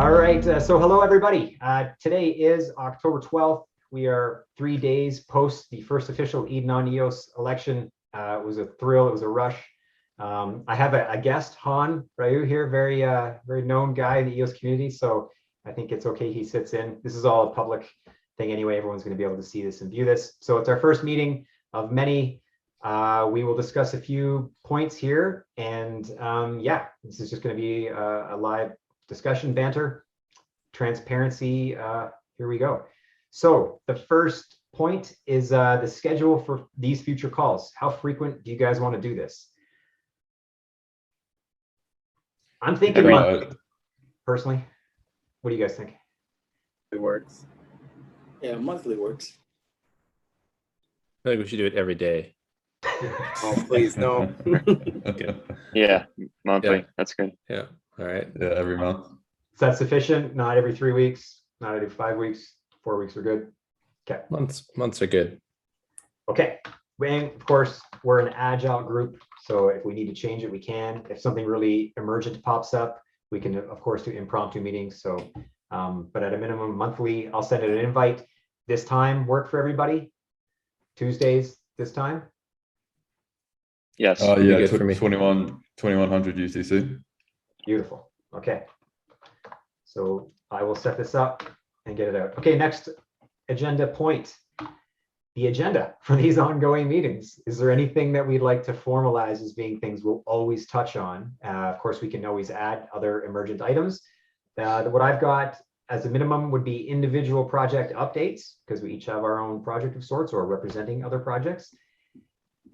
All right, so hello everybody. Today is October 12th. We are 3 days post the first official Eden on EOS election. It was a thrill, it was a rush. I have a guest, Han Ryu here, very known guy in the EOS community, so I think it's okay he sits in. This is all a public thing anyway, everyone's gonna be able to see this and view this. So it's our first meeting of many. We will discuss a few points here, and yeah, this is just gonna be a live discussion, banter, transparency. Here we go. So the first point is the schedule for these future calls. How frequent do you guys want to do this? I'm thinking monthly, personally. What do you guys think? It works. Yeah, monthly works. I think we should do it every day. Oh, please, no. Okay. Yeah, monthly. Yeah. That's good. Yeah. All right. Yeah, every month. Is that sufficient? Not every 3 weeks, not every 5 weeks, 4 weeks are good. Okay. Months are good. Okay. And of course, we're an agile group, so if we need to change it, we can. If something really emergent pops up, we can of course do impromptu meetings. So, but at a minimum monthly, I'll send it an invite. This time work for everybody? Tuesdays this time? Yes. Yeah, good for me. 2100 UTC. Beautiful. Okay. So I will set this up and get it out. Okay, next agenda point. The agenda for these ongoing meetings. Is there anything that we'd like to formalize as being things we'll always touch on? Of course, we can always add other emergent items. What I've got as a minimum would be individual project updates, because we each have our own project of sorts or representing other projects.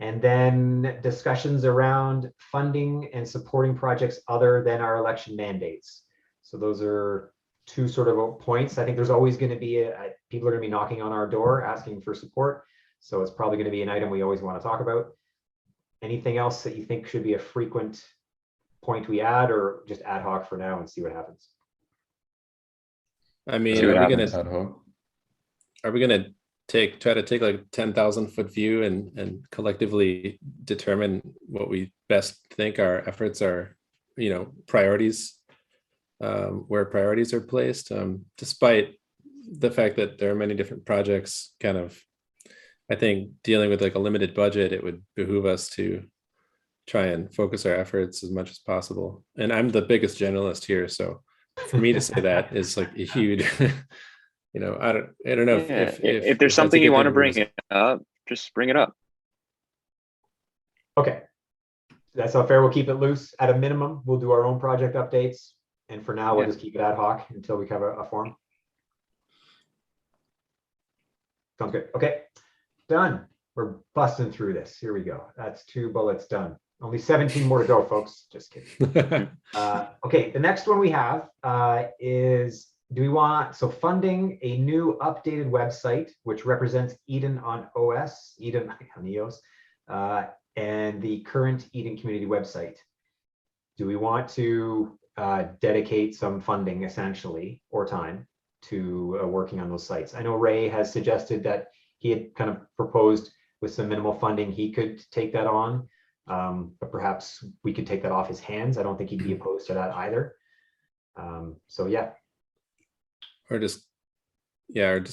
And then discussions around funding and supporting projects other than our election mandates. So those are two sort of points. I think there's always going to be people are going to be knocking on our door asking for support. So it's probably going to be an item we always want to talk about. Anything else that you think should be a frequent point we add, or just ad hoc for now and see what happens? I mean, See what are we happens. gonna try to take like a 10,000 foot view and collectively determine what we best think our efforts are, priorities, where priorities are placed, despite the fact that there are many different projects. Kind of, I think dealing with like a limited budget, it would behoove us to try and focus our efforts as much as possible. And I'm the biggest generalist here, so for me to say that is like a huge I don't know if there's something you want to bring it up, just bring it up. Okay, that's not fair. We'll keep it loose. At a minimum, we'll do our own project updates, and for now, we'll just keep it ad hoc until we cover a form. Sounds good. Okay, done. We're busting through this. Here we go. That's 2 bullets done. Only 17 more to go, folks. Just kidding. Okay, the next one we have is, do we want, so funding a new updated website, which represents Eden on OS, Eden on EOS, and the current Eden community website. Do we want to dedicate some funding, essentially, or time to working on those sites? I know Ray has suggested that he had kind of proposed with some minimal funding, he could take that on, but perhaps we could take that off his hands. I don't think he'd be opposed to that either. So yeah. or just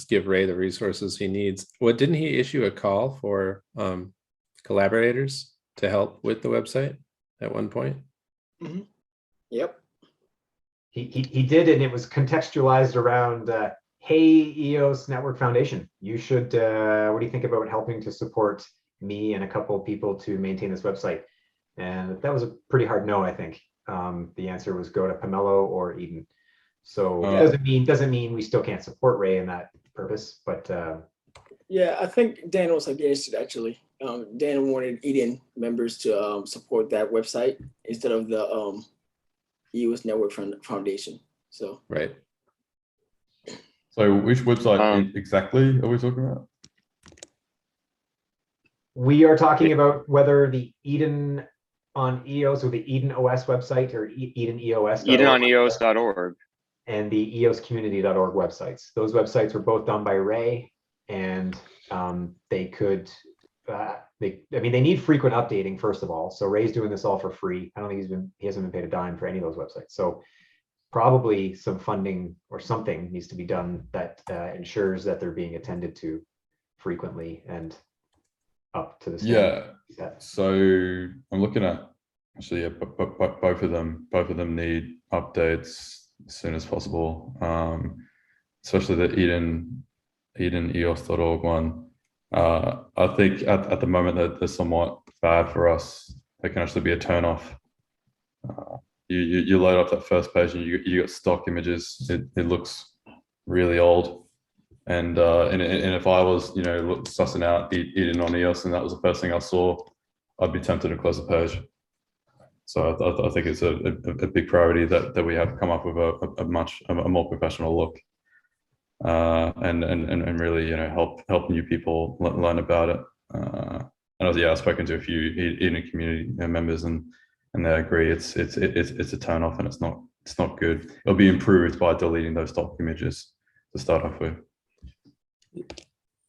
give Ray the resources he needs. Didn't he issue a call for collaborators to help with the website at one point? Mm-hmm. Yep. He did, and it was contextualized around, hey, EOS Network Foundation, you should, what do you think about helping to support me and a couple of people to maintain this website? And that was a pretty hard no, I think. The answer was go to Pomelo or Eden. So it doesn't mean we still can't support Ray in that purpose, but yeah, I think Daniel was against it actually. Daniel wanted Eden members to support that website instead of the EOS Network Foundation. So Right. So which website exactly are we talking about? we are talking about whether the Eden on EOS or the EdenOS website or EdenEOS. EdenOS.org. And the EOScommunity.org websites. Those websites were both done by Ray, and they could, they need frequent updating, first of all. So Ray's doing this all for free. I don't think he hasn't been paid a dime for any of those websites. So probably some funding or something needs to be done that ensures that they're being attended to frequently and up to the standard. Yeah. So I'm looking at actually, yeah, both of them need updates as soon as possible. Especially the EdenEOS.org one. I think at the moment that they're somewhat bad for us. They can actually be a turnoff. You load up that first page and you got stock images. It looks really old. And if I was sussing out Eden on EOS and that was the first thing I saw, I'd be tempted to close the page. So I think it's a big priority that we have come up with a more professional look, and really help new people learn about it. And I've spoken to a few Eden community members and they agree it's a turn off and it's not good. It'll be improved by deleting those stock images to start off with.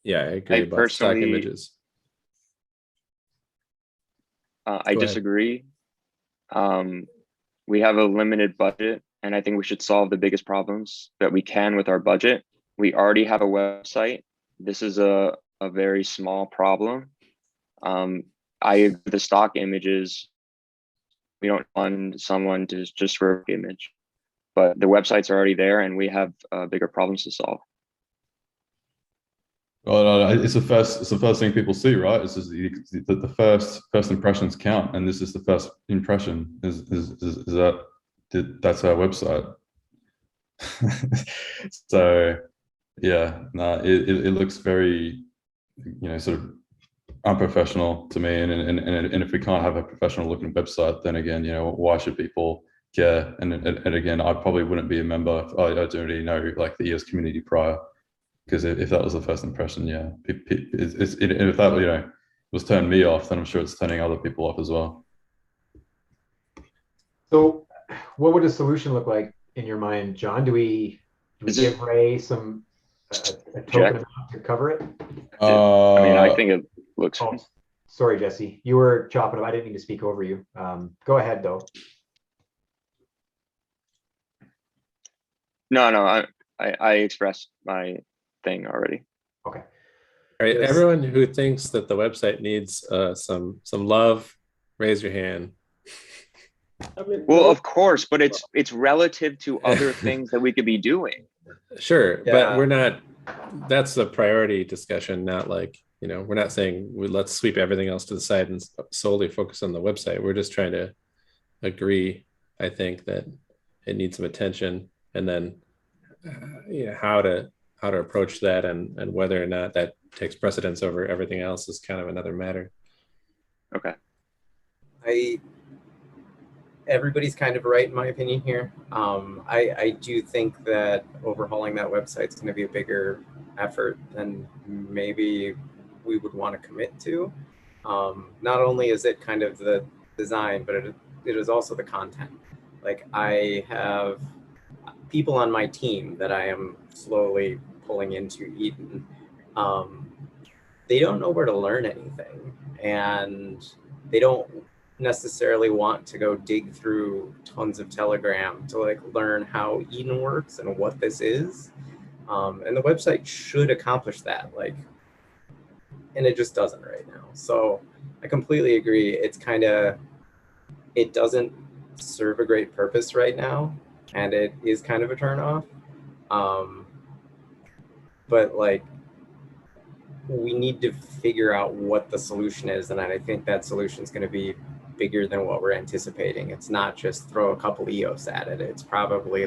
Yeah, I agree about stock images. I disagree. We have a limited budget, and I think we should solve the biggest problems that we can with our budget. We already have a website. This is a very small problem. I agree with the stock images. We don't want someone to just for image, but the website's already there, and we have bigger problems to solve. Well, no, it's the first thing people see, right? It's just the first impressions count, and this is the first impression. Is that's our website. So, yeah, no, it looks very, sort of unprofessional to me. And if we can't have a professional looking website, then again, why should people care? And again, I probably wouldn't be a member. I don't really know like the EOS community prior. Because if that was the first impression, yeah, if that was turning me off, then I'm sure it's turning other people off as well. So, what would a solution look like in your mind, John? Do we give Ray some a token amount to cover it? I mean, I think it looks. Oh, sorry, Jesse, you were chopping up. I didn't mean to speak over you. Go ahead, though. No, I expressed my thing already. Okay. All right, everyone who thinks that the website needs some love, raise your hand. Well, of course, but it's relative to other things that we could be doing. Sure, yeah. But we're not. That's the priority discussion, not like we're not saying let's sweep everything else to the side and solely focus on the website. We're just trying to agree. I think that it needs some attention, and then how to approach that and whether or not that takes precedence over everything else is kind of another matter. Okay. Everybody's kind of right in my opinion here. I do think that overhauling that website is going to be a bigger effort than maybe we would want to commit to. Not only is it kind of the design, but it is also the content. Like I have people on my team that I am slowly pulling into Eden. They don't know where to learn anything, and they don't necessarily want to go dig through tons of Telegram to like learn how Eden works and what this is. And the website should accomplish that, and it just doesn't right now. So I completely agree. It's it doesn't serve a great purpose right now, and it is kind of a turnoff. But we need to figure out what the solution is, and I think that solution is going to be bigger than what we're anticipating. It's not just throw a couple EOS at it. It's probably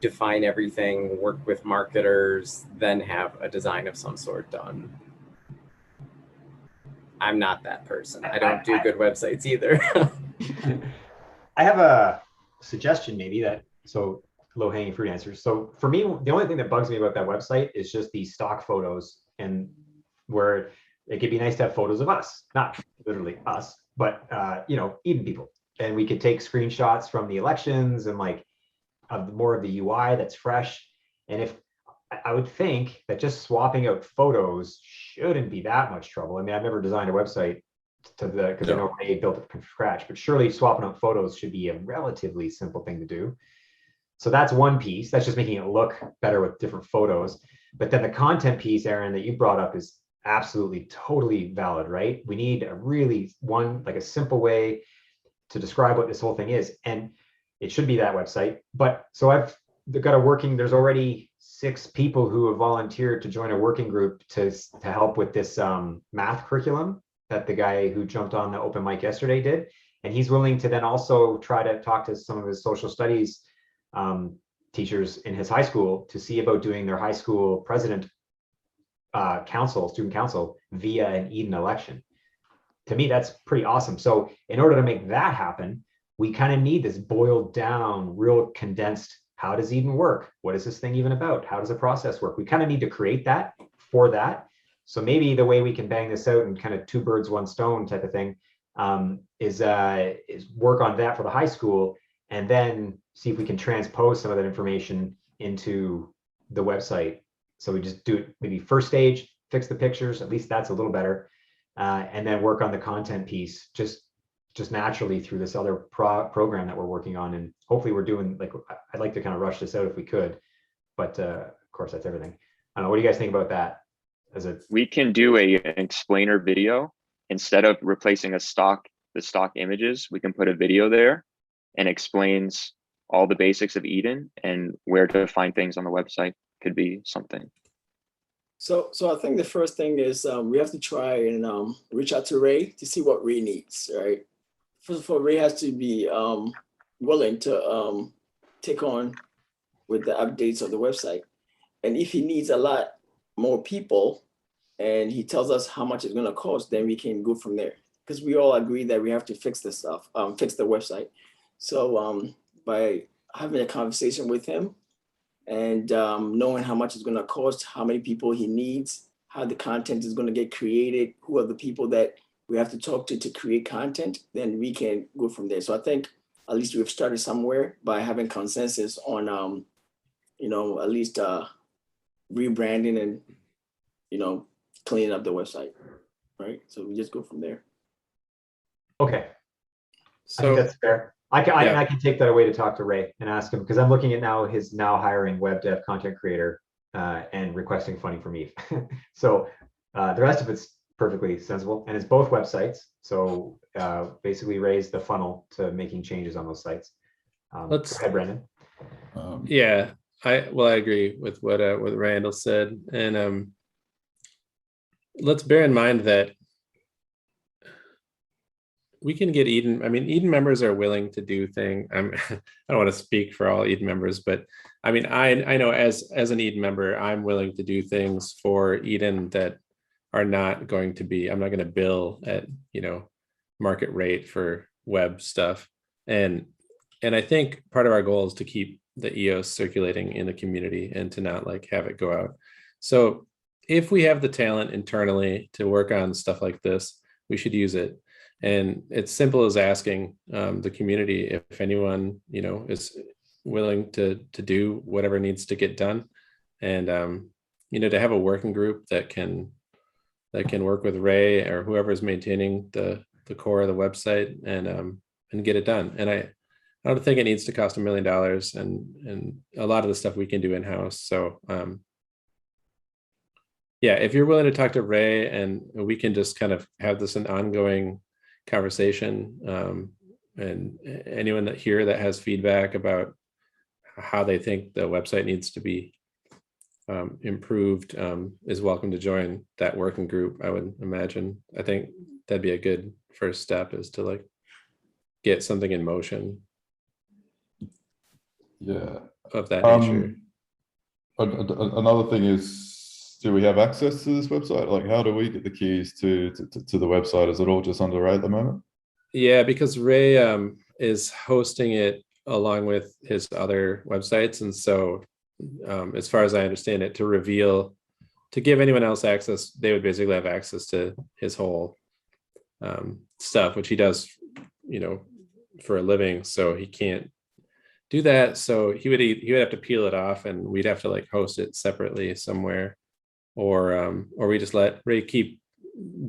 define everything, work with marketers, then have a design of some sort done. I'm not that person. I don't do good websites either. I have a suggestion maybe so low-hanging fruit answers. So for me, the only thing that bugs me about that website is just the stock photos, and where it could be nice to have photos of us, not literally us, but Eden people. And we could take screenshots from the elections and more of the UI that's fresh. And if I would think that just swapping out photos shouldn't be that much trouble. I mean, I've never designed a website to the, because I know Ray built it from scratch, but surely swapping out photos should be a relatively simple thing to do. So that's one piece. That's just making it look better with different photos. But then the content piece, Aaron, that you brought up is absolutely totally valid, right? We need a really like a simple way to describe what this whole thing is. And it should be that website. But so I've got there's already 6 people who have volunteered to join a working group to help with this math curriculum that the guy who jumped on the open mic yesterday did. And he's willing to then also try to talk to some of his social studies teachers in his high school to see about doing their high school president student council via an Eden election. To me, that's pretty awesome. So in order to make that happen, we kind of need this boiled down, real condensed, how does Eden work? What is this thing even about? How does the process work? We kind of need to create that for that. So maybe the way we can bang this out and kind of 2 birds, 1 stone type of thing is work on that for the high school, and then see if we can transpose some of that information into the website. So we just do it maybe first stage, fix the pictures, at least that's a little better, and then work on the content piece just naturally through this other program that we're working on. And hopefully we're doing, like, I'd like to kind of rush this out if we could, but of course that's everything. I don't know, what do you guys think about that? We can do an explainer video instead of replacing the stock images. We can put a video there and explains all the basics of Eden and where to find things on the website. Could be something. So I think the first thing is we have to try and reach out to Ray to see what Ray needs, right? First of all, Ray has to be willing to take on with the updates of the website. And if he needs a lot more people and he tells us how much it's going to cost, then we can go from there. Because we all agree that we have to fix this stuff, fix the website. So by having a conversation with him and knowing how much it's going to cost, how many people he needs, how the content is going to get created, who are the people that we have to talk to create content, then we can go from there. So I think at least we've started somewhere by having consensus on, at least rebranding and, cleaning up the website, right? So we just go from there. Okay. So I think that's fair. I can take that away to talk to Ray and ask him, because I'm looking at his hiring web dev content creator and requesting funding from me. So the rest of it's perfectly sensible, and it's both websites. So basically raise the funnel to making changes on those sites. Go ahead, Brandon. Yeah, I agree with what Randall said, and let's bear in mind that we can get Eden. I mean, Eden members are willing to do things. I don't want to speak for all Eden members, but I mean, I know as an Eden member, I'm willing to do things for Eden that are not going to be. I'm not going to bill at market rate for web stuff, and I think part of our goal is to keep the EOS circulating in the community and to not have it go out. So if we have the talent internally to work on stuff like this, we should use it. And it's simple as asking the community if anyone, is willing to do whatever needs to get done. And, to have a working group that can work with Ray or whoever's maintaining the core of the website and get it done. And I don't think it needs to cost $1 million, and a lot of the stuff we can do in-house. So yeah, if you're willing to talk to Ray, and we can just kind of have this an ongoing conversation, and anyone that has feedback about how they think the website needs to be improved is welcome to join that working group. I would imagine. I think that'd be a good first step, is to get something in motion. Yeah. Of that nature. Another thing is, do we have access to this website? How do we get the keys to the website? Is it all just under Ray at the moment? Yeah, because Ray is hosting it along with his other websites, and so as far as I understand it, to give anyone else access, they would basically have access to his whole stuff, which he does, for a living. So he can't do that. So he would have to peel it off, and we'd have to host it separately somewhere, or we just let Ray keep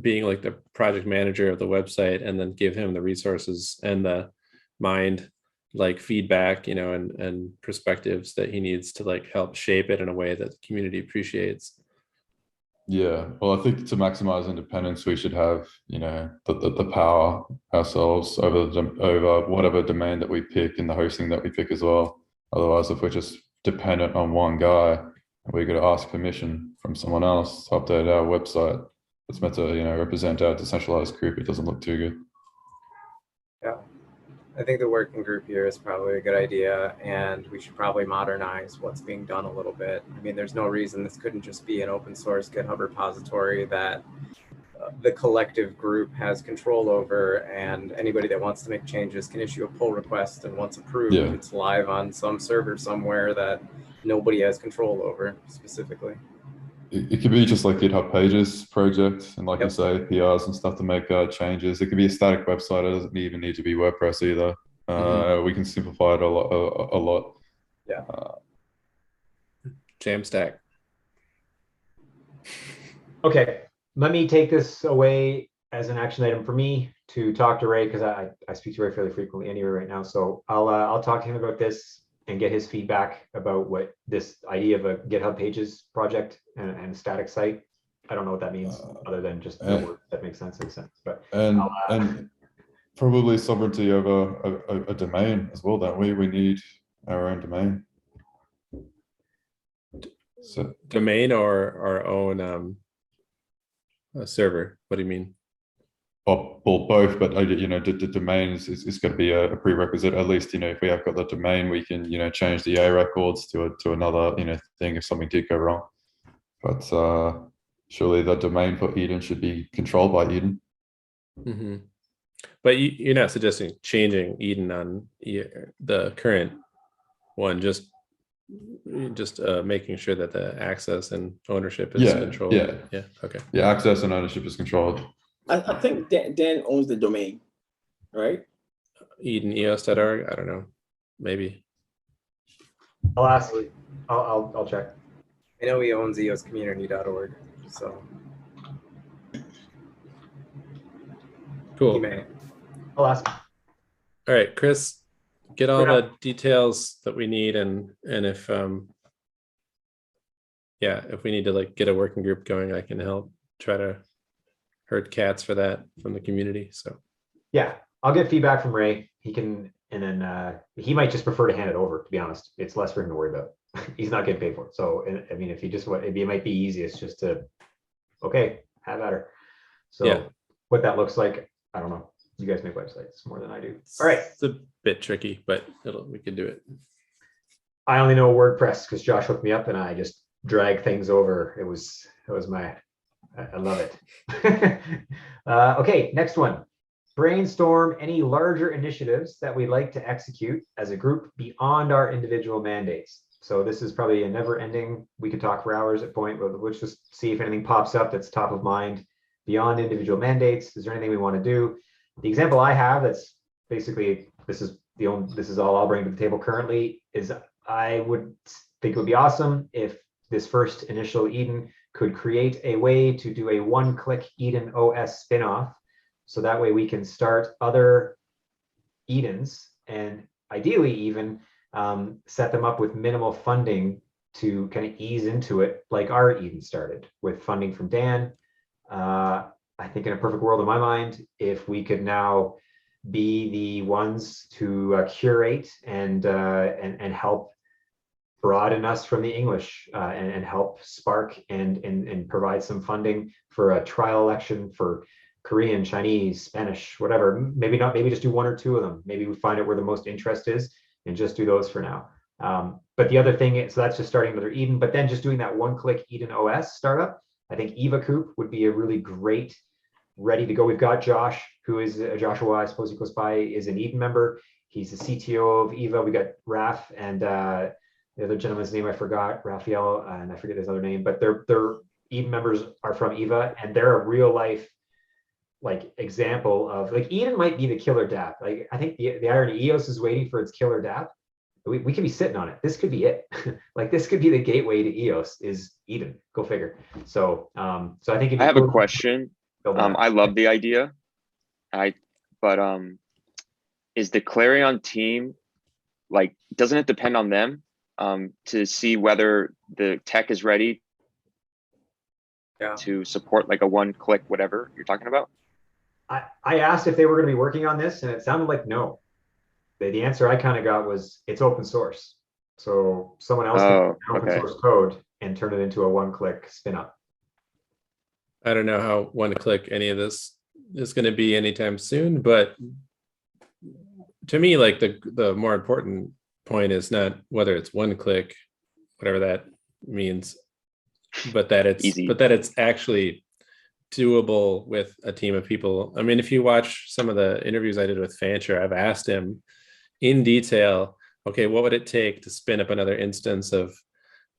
being like the project manager of the website, and then give him the resources and the mind, like feedback, you know, and perspectives that he needs to like help shape it in a way that the community appreciates. Yeah, well, I think to maximize independence, we should have, you know, the power ourselves over whatever domain that we pick and the hosting that we pick as well. Otherwise, if we're just dependent on one guy, we're going to ask permission from someone else to update our website. It's meant to, you know, represent our decentralized group. It doesn't look too good. Yeah, I think the working group here is probably a good idea, and we should probably modernize what's being done a little bit. I mean, there's no reason this couldn't just be an open source GitHub repository that the collective group has control over, and anybody that wants to make changes can issue a pull request, and once approved, Yeah. it's live on some server somewhere that nobody has control over specifically. It could be just like GitHub Pages project, and like you say, PRs and stuff to make changes. It could be a static website. It doesn't even need to be WordPress either. We can simplify it a lot. Yeah. Jamstack. Okay, let me take this away as an action item for me to talk to Ray, because I speak to Ray fairly frequently anyway right now. So I'll talk to him about this and get his feedback about what this idea of a GitHub Pages project and static site. I don't know what that means other than just the word that makes sense. But and probably sovereignty over a domain as well. That we need our own domain. So Domain or our own server? What do you mean? well, both, but you know, the domain is going to be a prerequisite. At least, you know, if we have got the domain, we can, you know, change the A records to another, you know, thing if something did go wrong. But surely the domain for Eden should be controlled by Eden. Mm-hmm. But you're not suggesting changing Eden on the current one, just making sure that the access and ownership is controlled. Yeah. Okay. Yeah, access and ownership is controlled. I think Dan owns the domain, right? EdenOS.org. I don't know. Maybe. I'll ask. I'll check. I know he owns eoscommunity.org, so Cool. he may. I'll ask. All right, Chris, get all the details that we need, and if if we need to like get a working group going, I can help try to herd cats for that from the community. So Yeah, I'll get feedback from Ray. He can, and then he might just prefer to hand it over. To be honest, it's less for him to worry about. He's not getting paid for it. So I mean, if he just want, it might be easiest just to, okay, have at her. So what that looks like, I don't know. You guys make websites more than I do. All right. It's a bit tricky, but we can do it. I only know WordPress because Josh hooked me up and I just drag things over. It was my, I love it. Okay, next one. Brainstorm any larger initiatives that we'd like to execute as a group beyond our individual mandates. So this is probably a never ending, we could talk for hours at point, but let's just see if anything pops up that's top of mind beyond individual mandates. Is there anything we want to do? The example I have that's basically, this is all I'll bring to the table currently, is I would think it would be awesome if this first initial Eden could create a way to do a one-click EdenOS spinoff. So that way we can start other Edens and ideally even set them up with minimal funding to kind of ease into it, like our Eden started with funding from Dan. I think in a perfect world in my mind, if we could now be the ones to curate and help broaden us from the English and help spark and provide some funding for a trial election for Korean, Chinese, Spanish, whatever. Maybe not, maybe just do one or two of them. Maybe we find out where the most interest is and just do those for now. But the other thing is, so that's just starting another Eden, but then just doing that one-click EdenOS startup. I think Eva Coop would be a really great, ready to go. We've got Josh, who is Joshua, I suppose he goes by, is an Eden member. He's the CTO of Eva. We got Raf and the other gentleman's name I forgot, Raphael, and I forget his other name, but their Eden members are from Eva, and they're a real life like example of like Eden might be the killer dApp. Like I think the irony, EOS is waiting for its killer dApp. We could be sitting on it. This could be it. Like this could be the gateway to EOS is Eden. Go figure. So so I think I have a question. build that up. I love the idea. But is the Clarion team, like, doesn't it depend on them to see whether the tech is ready to support like a one-click whatever you're talking about? I asked if they were going to be working on this, and it sounded like no. The answer I kind of got was it's open source, so someone else can open source code and turn it into a one-click spin up. I don't know how one-click any of this is going to be anytime soon, but to me, like the more important point is not whether it's one-click, whatever that means, but that it's easy. But that it's actually doable with a team of people. I mean, if you watch some of the interviews I did with Fancher, I've asked him in detail, okay, what would it take to spin up another instance of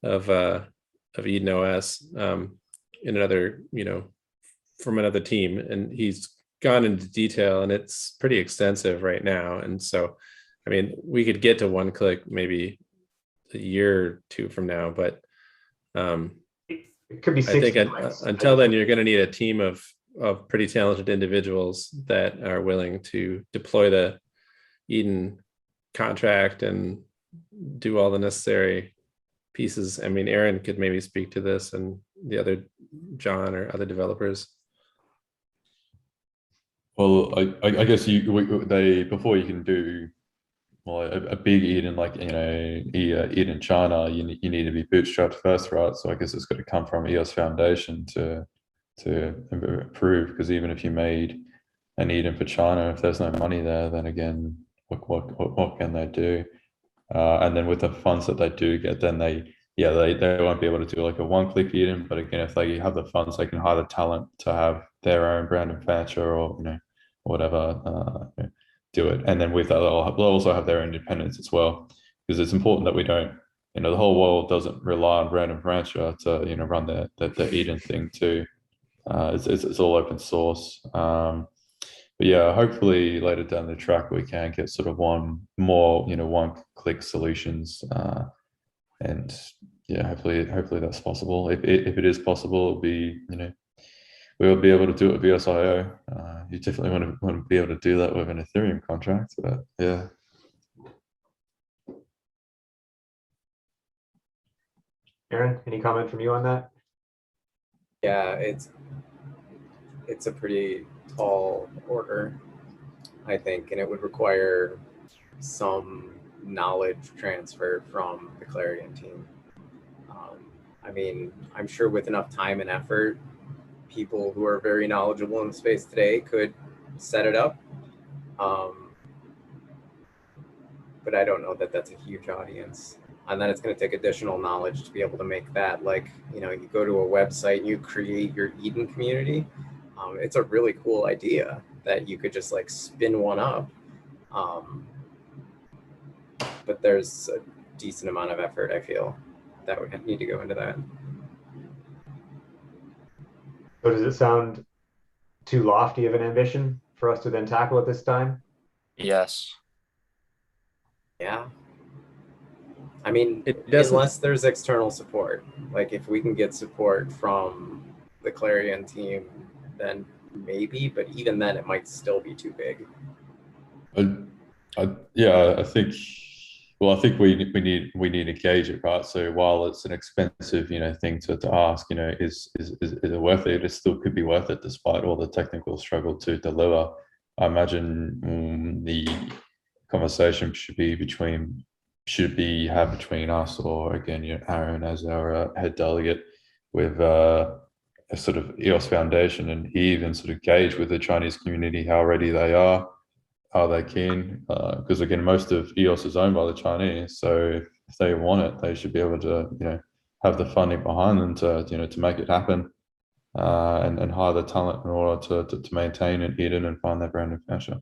EdenOS in another, from another team? And he's gone into detail, and it's pretty extensive right now. And so, I mean, we could get to one click maybe a year or two from now, but it could be 6 months. Until then, you're going to need a team of pretty talented individuals that are willing to deploy the Eden contract and do all the necessary pieces. I mean, Aaron could maybe speak to this, and the other John or other developers. Well, I guess before you can do a big Eden like Eden China, you need to be bootstrapped first, right? So I guess it's got to come from EOS Foundation to improve, because even if you made an Eden for China, if there's no money there, then again, what can they do? And then with the funds that they do get, then they won't be able to do like a one-click Eden, but again, if they have the funds, they can hire the talent to have their own brand and Fancher or whatever, do it. And then with that, they'll also have their independence as well, because it's important that we don't, the whole world doesn't rely on brand and Fancher to run the Eden thing too. It's all open source. But yeah, hopefully later down the track we can get sort of one-click solutions, and yeah, hopefully that's possible. If it is possible, it'll be we'll be able to do it with VSIO. You definitely want to be able to do that with an Ethereum contract, but yeah. Aaron, any comment from you on that? Yeah, it's a pretty tall order, I think, and it would require some knowledge transfer from the Clarion team. I mean, I'm sure with enough time and effort, people who are very knowledgeable in the space today could set it up. But I don't know that that's a huge audience. And then it's going to take additional knowledge to be able to make that, like, you go to a website and you create your Eden community. It's a really cool idea that you could just like spin one up. But there's a decent amount of effort, I feel, that would need to go into that. So does it sound too lofty of an ambition for us to then tackle at this time? Yes. Yeah. I mean, unless there's external support, like if we can get support from the Clarion team, then maybe, but even then it might still be too big. I think we need to gauge it, right? So while it's an expensive thing to ask, is it worth it? It still could be worth it despite all the technical struggle to deliver. I imagine the conversation should be between us, or again, Aaron as our head delegate, with a sort of EOS Foundation, and even sort of gauge with the Chinese community how ready they are. Are they keen? Because again, most of EOS is owned by the Chinese, so if they want it, they should be able to, have the funding behind them to make it happen, and hire the talent in order to maintain an Eden and find their brand and fashion.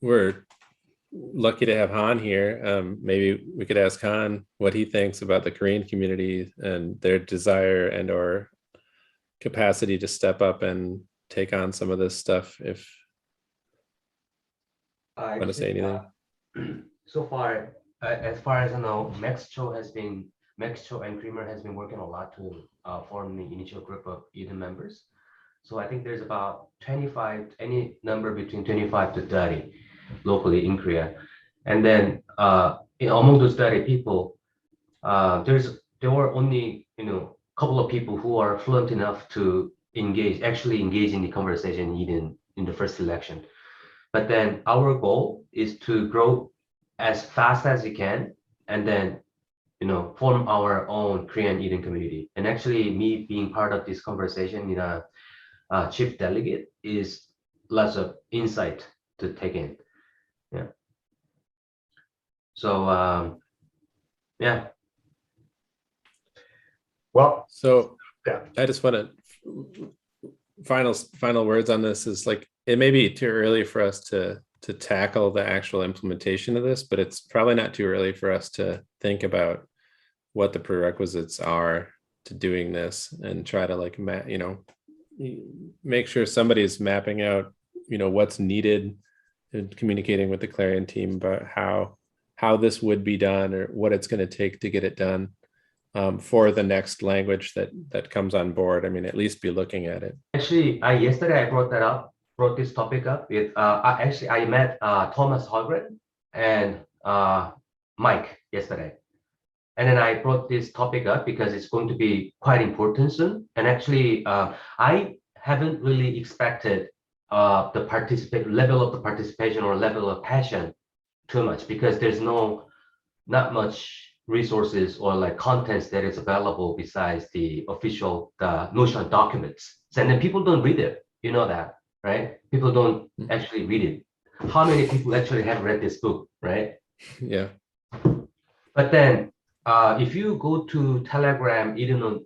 We're lucky to have Han here. Maybe we could ask Han what he thinks about the Korean community and their desire and/or capacity to step up and take on some of this stuff. If I want to say anything. So far, as far as I know, Mexico has been Mexcho and Creamer has been working a lot to form the initial group of Eden members. So I think there's about 25, any number between 25 to 30 locally in Korea. And then among those 30 people, there were only, a couple of people who are fluent enough to actually engage in the conversation in the first election. But then our goal is to grow as fast as we can, and then form our own Korean Eden community. And actually, me being part of this conversation in a chief delegate is lots of insight to take in. Yeah. So yeah. Well, So yeah. I just want to final words on this is like, it may be too early for us to tackle the actual implementation of this, but it's probably not too early for us to think about what the prerequisites are to doing this and try to like make sure somebody's mapping out what's needed and communicating with the Clarion team about how this would be done or what it's going to take to get it done for the next language that comes on board. I mean, at least be looking at it. Actually, yesterday I brought this topic up with I met Thomas Holgren and Mike yesterday. And then I brought this topic up because it's going to be quite important soon. And actually, I haven't really expected the level of the participation or level of passion too much, because there's not much resources or like contents that is available besides the official Notion documents. And then people don't read it. You know that, right? People don't actually read it. How many people actually have read this book, right? Yeah. But then if you go to Telegram EdenOS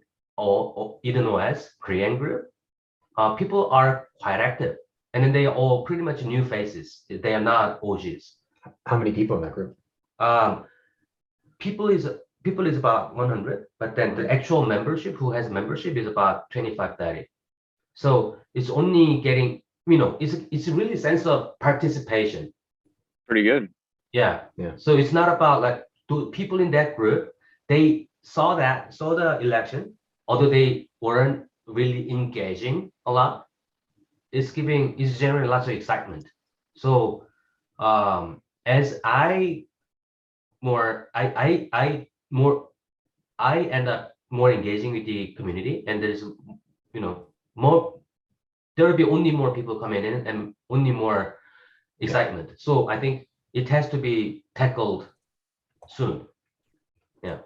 Korean group, people are quite active, and then they are all pretty much new faces. They are not OGs. How many people in that group? People is about 100, but then the actual membership, who has membership, is about 25, 30. So it's only getting, it's really sense of participation. Pretty good. Yeah. Yeah. So it's not about like people in that group, they saw the election, although they weren't really engaging a lot. It's generating lots of excitement. So as I end up more engaging with the community, and there's more, there will be only more people coming in and only more excitement. So I think it has to be tackled soon. Yeah,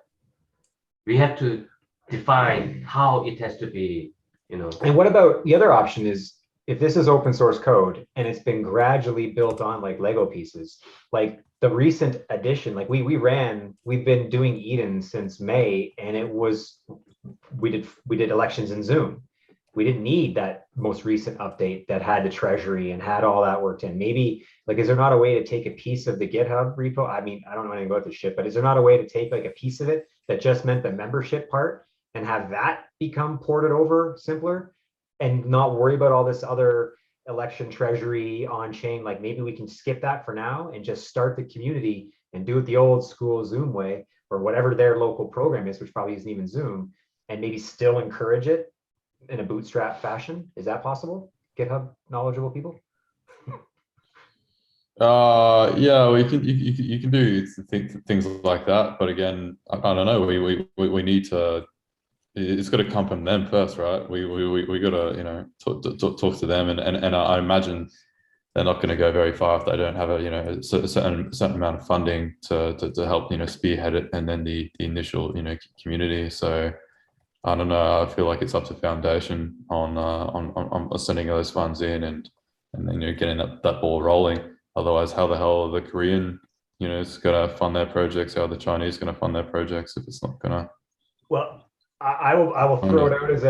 we have to define how it has to be, And what about the other option is, if this is open source code and it's been gradually built on like Lego pieces, like the recent addition, like we've been doing Eden since May, and we did elections in Zoom. We didn't need that most recent update that had the treasury and had all that worked in. Maybe like, is there not a way to take a piece of the GitHub repo? I mean, I don't know anything about this shit, but is there not a way to take like a piece of it that just meant the membership part and have that become ported over simpler and not worry about all this other election treasury on chain? Like maybe we can skip that for now and just start the community and do it the old school Zoom way, or whatever their local program is, which probably isn't even Zoom, and maybe still encourage it in a bootstrap fashion. Is that possible? GitHub knowledgeable people? Yeah, you can do things like that, but again, I don't know. We need to. It's got to come from them first, right? We got to talk to them, and I imagine they're not going to go very far if they don't have a certain amount of funding to help spearhead it, and then the initial community. So I don't know. I feel like it's up to Foundation on sending those funds in and then getting that ball rolling. Otherwise, how the hell are the Korean is going to fund their projects? How are the Chinese going to fund their projects if it's not going to? Well, I will throw it out as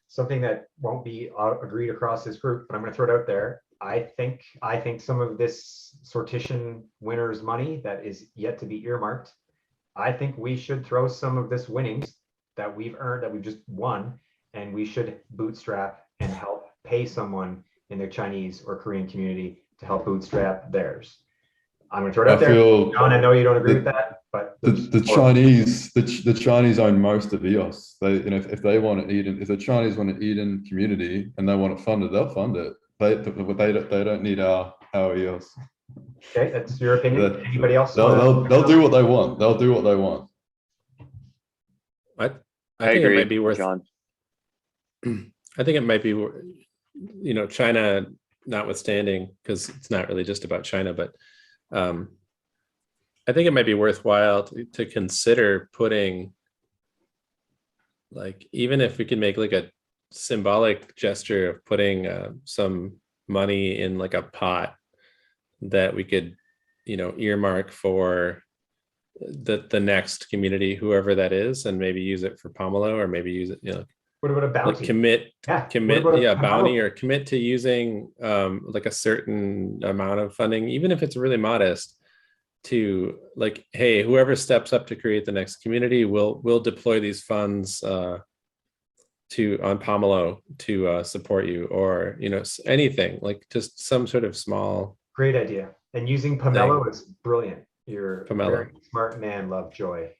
something that won't be agreed across this group, but I'm going to throw it out there. I think some of this sortition winners money that is yet to be earmarked, I think we should throw some of this winnings that we've earned, that we've just won, and we should bootstrap and help pay someone in the Chinese or Korean community to help bootstrap theirs. I'm going to throw it out there. John, I know you don't agree with that. but The Chinese, the Chinese own most of EOS. They, you know, if they want an Eden, if the Chinese want an Eden community and they want it funded, they'll fund it. They don't need our EOS. Okay, that's your opinion. Anybody else? They'll do what they want. They'll do what they want. I I think agree, it might be worth. John. I think it might be, you know, China notwithstanding, because it's not really just about China, but I think it might be worthwhile to consider putting, like, even if we can make like a symbolic gesture of putting some money in like a pot that we could, you know, earmark for the next community, whoever that is, and maybe use it for Pomelo, or maybe use it, you know, What about a bounty? like commit, What about a bounty, Pomelo? or commit to using like a certain amount of funding, even if it's really modest, to like, hey, whoever steps up to create the next community will deploy these funds on Pomelo to support you, or, you know, anything, like just some sort of small. Great idea. And using Pomelo is brilliant. You're a Pomelo. very smart man, Lovejoy.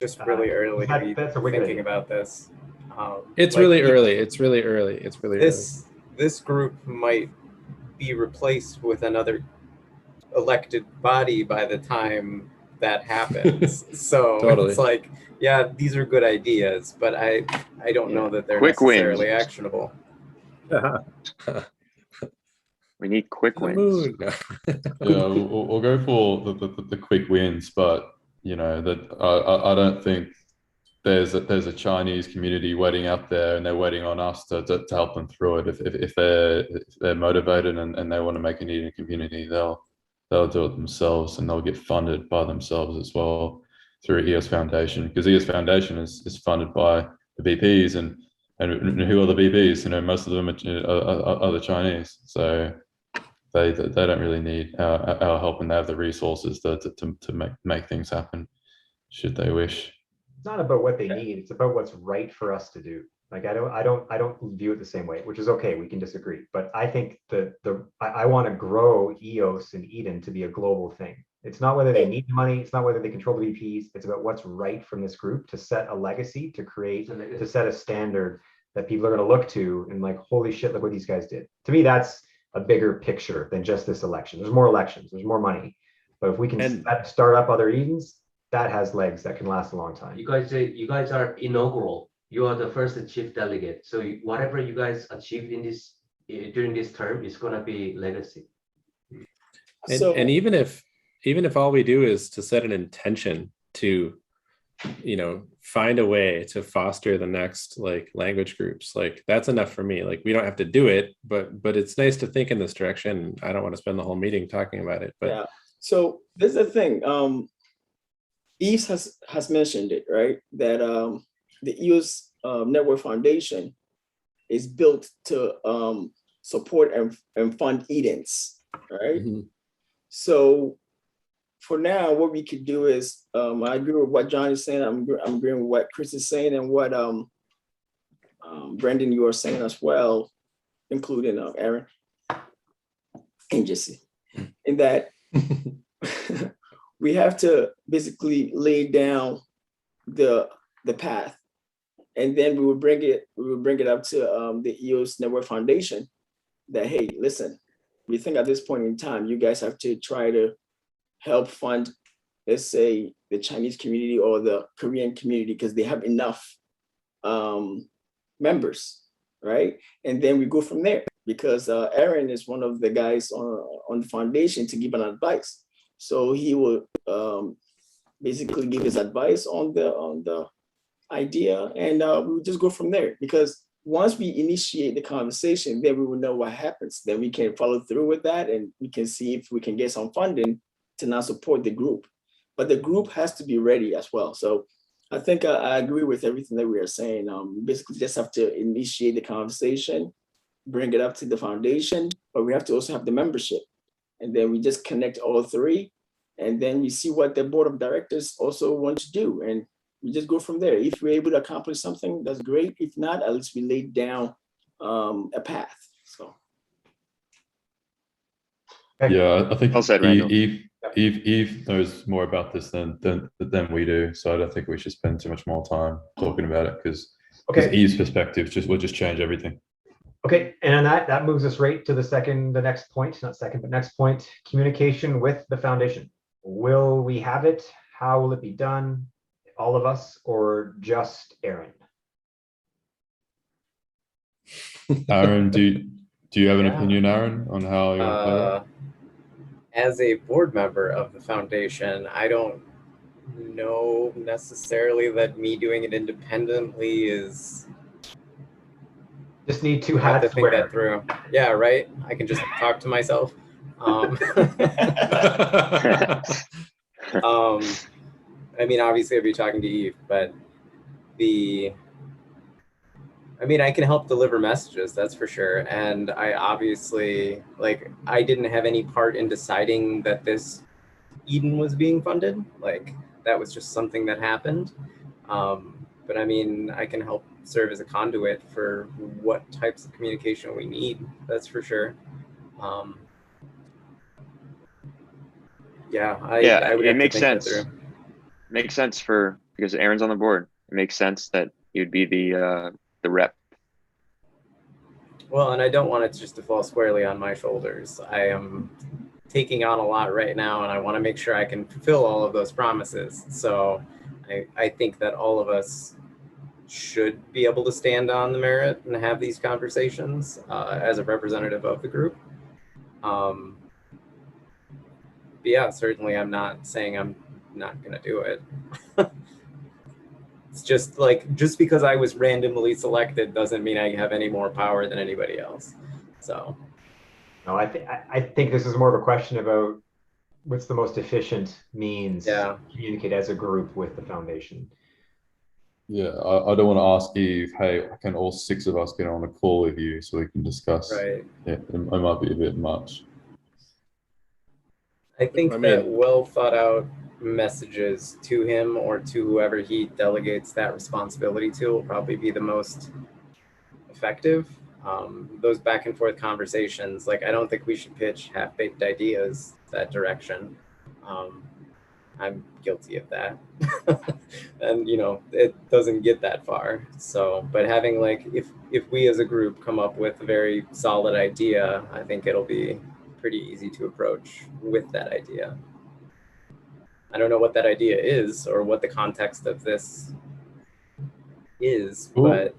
Just really early to be that's a wicked thinking idea. about this. It's Like, really early. It's really early. It's really this group might be replaced with another elected body by the time that happens. So Totally. it's like, yeah, these are good ideas, but I don't know that they're Quick wins. necessarily actionable. early. We need quick The wins. moon. Yeah, we'll go for the quick wins, but you know that I don't think there's a Chinese community waiting out there, and they're waiting on us to help them through it. If they're motivated and they want to make an Eden community, they'll do it themselves, and they'll get funded by themselves as well through EOS Foundation, because EOS Foundation is funded by the VPs, and who are the VPs? You know, most of them are the Chinese, so they don't really need our help, and they have the resources to make things happen should they wish. It's not about what they need. It's about what's right for us to do. Like I don't view it the same way, which is okay. We can disagree, but I think I want to grow EOS and Eden to be a global thing. It's not whether they need the money. It's not whether they control the VPs. It's about what's right from this group to set a legacy, to set a standard that people are going to look to and like, holy shit, look what these guys did. To me, that's a bigger picture than just this election. There's more elections. There's more money. But if we can start up other Edens, that has legs that can last a long time. You guys are inaugural. You are the first chief delegate. So whatever you guys achieved in this during this term is gonna be legacy. And even if all we do is to set an intention to, you know, find a way to foster the next like language groups, like that's enough for me. Like we don't have to do it, but it's nice to think in this direction. I don't want to spend the whole meeting talking about it, but yeah. So this is the thing. Eves has mentioned it, right? That the EOS Network Foundation is built to support and fund Edens, right? Mm-hmm. So for now, what we could do is, I agree with what John is saying. I'm agreeing with what Chris is saying, and what Brendan, you are saying as well, including Aaron and Jesse, in that we have to basically lay down the path, and then we will bring it up to the EOS Network Foundation. That, hey, listen, we think at this point in time, you guys have to try to help fund, let's say, the Chinese community or the Korean community, because they have enough members, right? And then we go from there, because Aaron is one of the guys on the foundation to give an advice. So he will basically give his advice on the idea, and we will just go from there. Because once we initiate the conversation, then we will know what happens. Then we can follow through with that, and we can see if we can get some funding to now support the group. But the group has to be ready as well. So I think I agree with everything that we are saying. Basically, just have to initiate the conversation, bring it up to the foundation, but we have to also have the membership. And then we just connect all three, and then we see what the board of directors also want to do. And we just go from there. If we're able to accomplish something, that's great. If not, at least we laid down a path. So. Yeah, I think Well said, Randall. Eve knows more about this than we do, so I don't think we should spend too much more time talking about it because Eve's perspective will just change everything. Okay, and that moves us right to the next point, not second, but next point, communication with the foundation. Will we have it? How will it be done? All of us or just Aaron? Aaron, do you have an opinion, Aaron, on how you want to play that? As a board member of the foundation, I don't know necessarily that me doing it independently is. Just need to have to think that through. Yeah, right. I can just talk to myself. I mean, obviously I'd be talking to Eve, but I can help deliver messages, that's for sure. And I obviously, I didn't have any part in deciding that this Eden was being funded. That was just something that happened. But I mean, I can help serve as a conduit for what types of communication we need, that's for sure. I would it makes sense. Makes sense because Aaron's on the board. It makes sense that you'd be the rep. Well, and I don't want it just to fall squarely on my shoulders. I am taking on a lot right now, and I want to make sure I can fulfill all of those promises. So I think that all of us should be able to stand on the merit and have these conversations as a representative of the group. But yeah, certainly I'm not saying I'm not going to do it. It's just just because I was randomly selected doesn't mean I have any more power than anybody else. So. No, I think this is more of a question about what's the most efficient means to communicate as a group with the foundation. Yeah, I don't want to ask Eve, hey, can all 6 of us get on a call with you so we can discuss? Right. Yeah, it might be a bit much. I think that well thought out messages to him or to whoever he delegates that responsibility to will probably be the most effective. Those back and forth conversations, I don't think we should pitch half-baked ideas that direction. I'm guilty of that. And it doesn't get that far. So, but having if we as a group come up with a very solid idea, I think it'll be pretty easy to approach with that idea. I don't know what that idea is or what the context of this is, but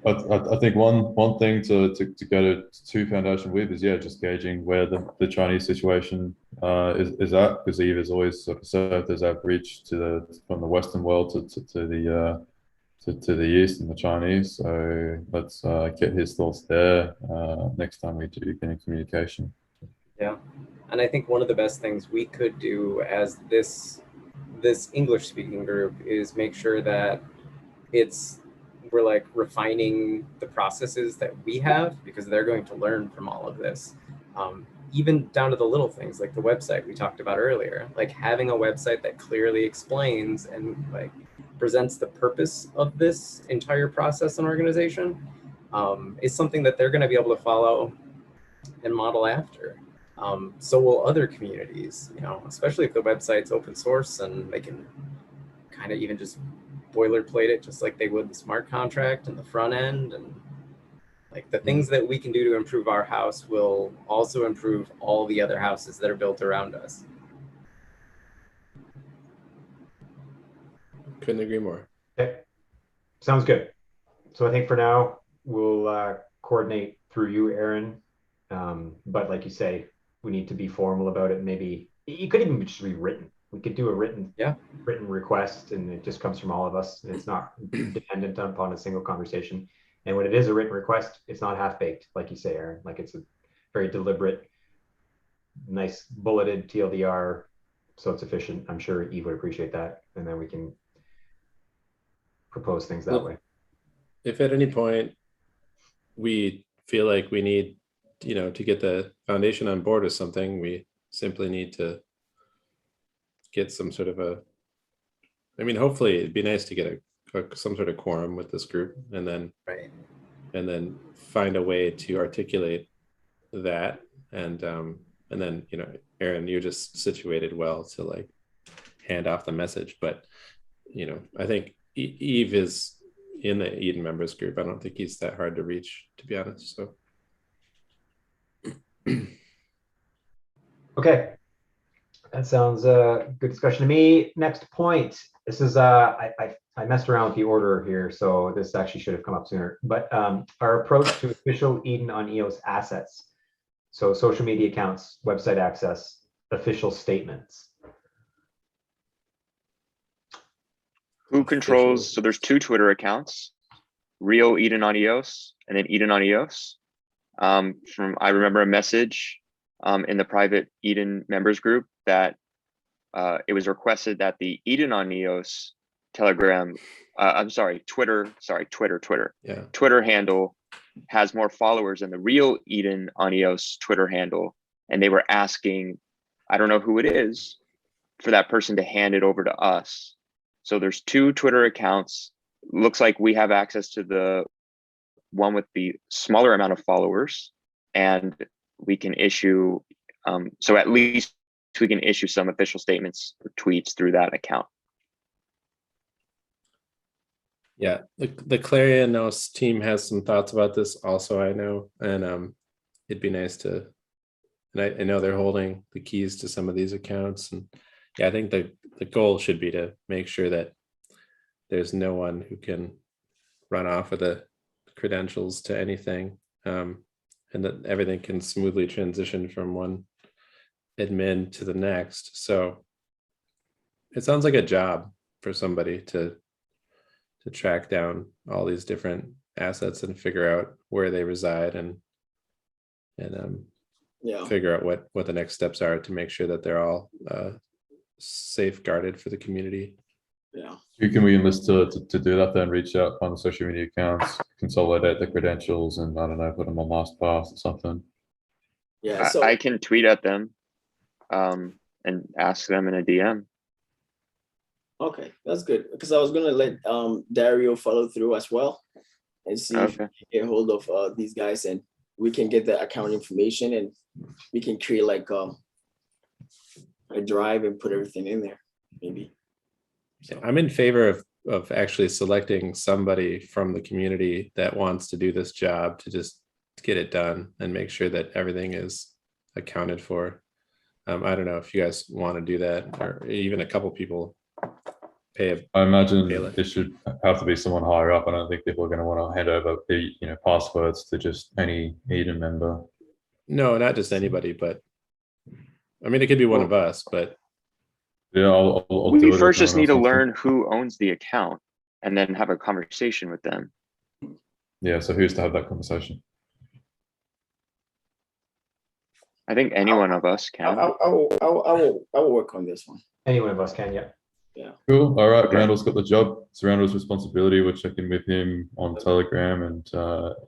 I think one thing to go to foundation with is just gauging where the Chinese situation is at, because Eve has always sort of served as our bridge from the Western world to the East and the Chinese. So let's get his thoughts there next time we do any communication. Yeah, and I think one of the best things we could do as this English-speaking group is make sure that we're refining the processes that we have, because they're going to learn from all of this. Even down to the little things like the website we talked about earlier, having a website that clearly explains and presents the purpose of this entire process and organization is something that they're going to be able to follow and model after. So will other communities, especially if the website's open source and they can kind of even just boilerplate it just like they would the smart contract and the front end, and the things that we can do to improve our house will also improve all the other houses that are built around us. Couldn't agree more. Okay, sounds good. So I think for now we'll coordinate through you, Aaron. But like you say, we need to be formal about it. Maybe it could even just be written. We could do a written request, and it just comes from all of us. It's not dependent upon a single conversation. And when it is a written request, it's not half-baked, like you say, Aaron. It's a very deliberate, nice bulleted TLDR, so it's efficient. I'm sure Eve would appreciate that, and then we can propose things that way. If at any point we feel like we need, to get the foundation on board with something, we simply need to get some sort of hopefully it'd be nice to get some sort of quorum with this group, and then find a way to articulate that, and then Aaron, you're just situated well to like hand off the message. But, you know, I think Eve is in the Eden members group. I don't think he's that hard to reach, to be honest. So. Okay. That sounds good discussion to me. Next point. This is I messed around with the order here, so this actually should have come up sooner. But our approach to official Eden on EOS assets. So social media accounts, website access, official statements. Who controls? So there's 2 Twitter accounts, Real Eden on EOS and then Eden on EOS. I remember a message in the private Eden members group that it was requested that the Eden on EOS Telegram, Twitter handle has more followers than the Real Eden on EOS Twitter handle. And they were asking, I don't know who it is, for that person to hand it over to us. So there's 2 Twitter accounts. Looks like we have access to the one with the smaller amount of followers, and we can issue, so at least we can issue some official statements or tweets through that account. Yeah, the EdenOS team has some thoughts about this also, I know, and it'd be nice to, and I know they're holding the keys to some of these accounts, and yeah, I think the goal should be to make sure that there's no one who can run off with the credentials to anything, and that everything can smoothly transition from one admin to the next. So it sounds like a job for somebody to track down all these different assets and figure out where they reside, and figure out what the next steps are to make sure that they're all safeguarded for the community. Yeah. Who can we enlist to do that then? Reach out on the social media accounts, consolidate the credentials, and I don't know, put them on LastPass or something. Yeah. So I can tweet at them and ask them in a DM. okay, that's good, because I was gonna let Dario follow through as well and see if we can get hold of these guys, and we can get the account information, and we can create like a drive and put everything in there, maybe. So I'm in favor of actually selecting somebody from the community that wants to do this job to just get it done and make sure that everything is accounted for. I don't know if you guys want to do that, or even a couple people pay. I imagine it should have to be someone higher up. I don't think people are going to want to hand over the passwords to just any Eden member. No, not just anybody, but I mean, it could be one of us, but yeah, I'll we do it first if just no need to one else learn who owns the account and then have a conversation with them. Yeah, so who's to have that conversation? I think any one of us can. I will work on this one. Any one of us can, yeah. Cool. All right, Randall's got the job. It's Randall's responsibility. We'll check in with him on Telegram, and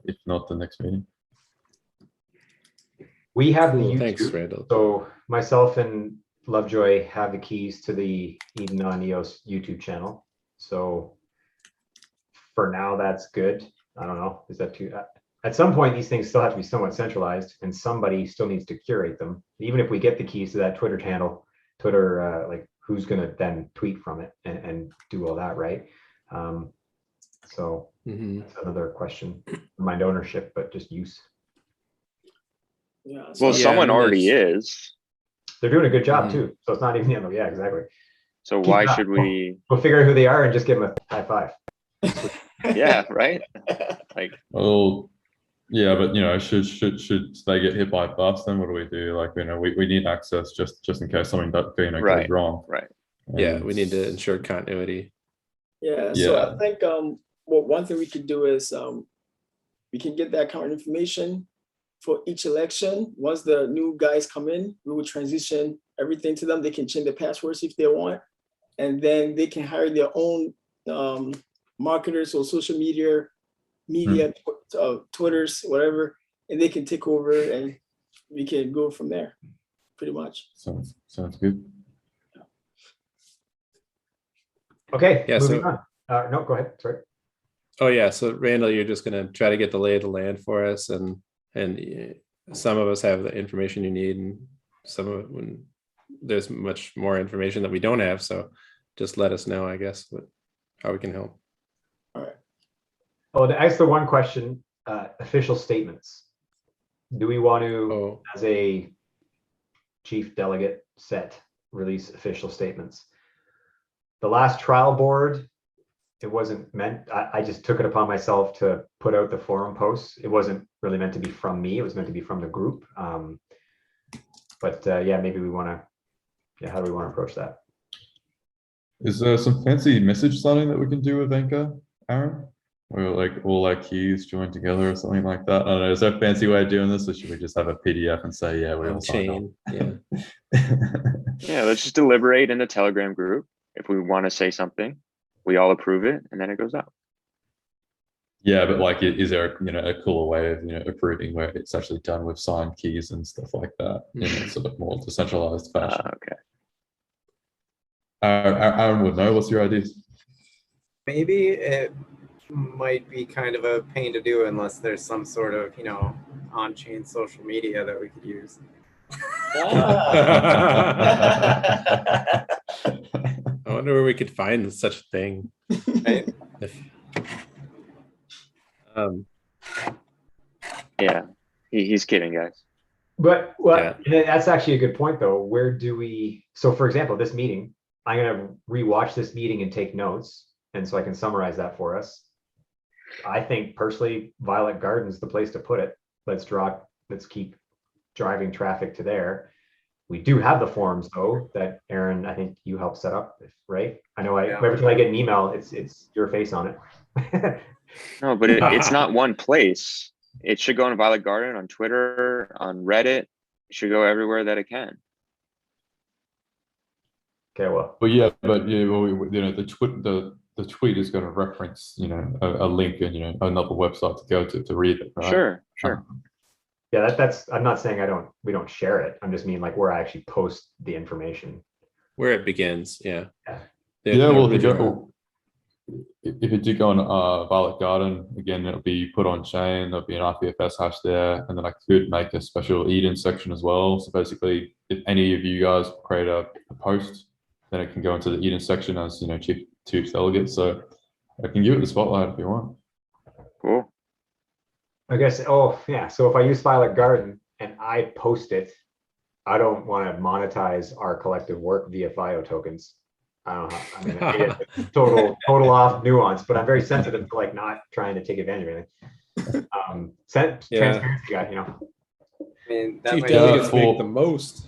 if not, the next meeting. We have the Cool, YouTube, thanks, Randall. so myself and Lovejoy have the keys to the Eden on EOS YouTube channel. So for now, that's good. I don't know, is that too, at some point, these things still have to be somewhat centralized, and somebody still needs to curate them. Even if we get the keys to that Twitter handle, like who's going to then tweet from it and do all that, right? So that's another question. Mind ownership, but just use. Yeah. Well, someone already is. They're doing a good job too. So it's not even, yeah, exactly. So why should we? We'll figure out who they are and just give them a high five. Yeah, right. Like, well, yeah, but should they get hit by a bus, then what do we do? Like, we need access just in case something goes wrong. Right. Yeah, we need to ensure continuity. Yeah. So I think one thing we could do is we can get the account information for each election. Once the new guys come in, we will transition everything to them. They can change their passwords if they want, and then they can hire their own marketers or social media, Twitters, whatever, and they can take over, and we can go from there, pretty much. Sounds good. Okay. Yeah. Moving So on. No, go ahead. Sorry. Oh yeah. So Randall, you're just gonna try to get the lay of the land for us, and some of us have the information you need, and some of it when there's much more information that we don't have. So just let us know, I guess, how we can help. Oh, to ask the one question, official statements. Do we want to, as a chief delegate set, release official statements? The last trial board, it wasn't meant, I just took it upon myself to put out the forum posts. It wasn't really meant to be from me. It was meant to be from the group. But yeah, maybe we want to, yeah, how do we want to approach that? Is there some fancy message signing that we can do with Anchor, Aaron? Or like all our keys joined together or something like that? I don't know. Is there a fancy way of doing this, or should we just have a PDF and say, yeah, we all signed up? Yeah. Yeah, let's just deliberate in the Telegram group. If we want to say something, we all approve it, and then it goes out. Yeah, but like, is there a cooler way of approving where it's actually done with signed keys and stuff like that in a sort of more decentralized fashion? Okay. Aaron would know. What's your ideas? Maybe it might be kind of a pain to do unless there's some sort of, on-chain social media that we could use. I wonder where we could find such a thing. Right? Yeah, he's kidding, guys. But that's actually a good point, though. Where do we? So, for example, this meeting, I'm going to rewatch this meeting and take notes, and so I can summarize that for us. I think personally, Violet Garden's the place to put it. Let's keep driving traffic to there. We do have the forums, though, that Aaron, I think you helped set up, right? I know every time I get an email, it's your face on it. No, but it's not one place. It should go on Violet Garden, on Twitter, on Reddit. It should go everywhere that it can. Okay, well. But the tweet is going to reference, a link and another website to go to read it, right? Sure. Yeah, that's. I'm not saying we don't share it. I'm just mean like where I actually post the information. Where it begins, yeah. Well, if it did go on Violet Garden, again, it'll be put on chain. There'll be an RPFS hash there, and then I could make a special Eden section as well. So basically, if any of you guys create a post, then it can go into the Eden section as Chief Delegates. So I can give it the spotlight if you want. Cool. I guess. Oh yeah. So if I use Violet Garden and I post it, I don't want to monetize our collective work via FIO tokens. I don't know. I mean, it's total off nuance, but I'm very sensitive to like not trying to take advantage of anything. Transparency guy, I mean, that Chief might Delegates be make the most.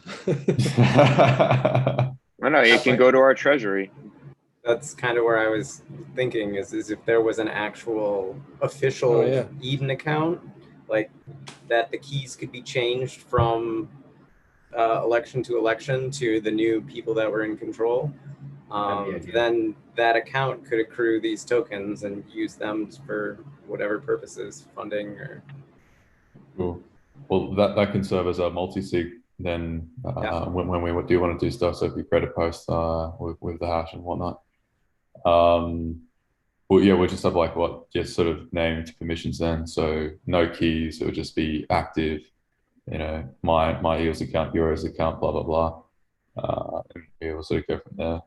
No, it can go to our treasury. That's kind of where I was thinking is if there was an actual official Eden account, like that the keys could be changed from election to election to the new people that were in control. Then that account could accrue these tokens and use them for whatever purposes, funding or. Cool. Well, that can serve as a multi-sig then when we do want to do stuff. So if you create a post with the hash and whatnot. We'll just have just sort of named permissions then. So no keys, it would just be active, my EOS account, yours account, blah, blah, blah. And we'll sort of go from there.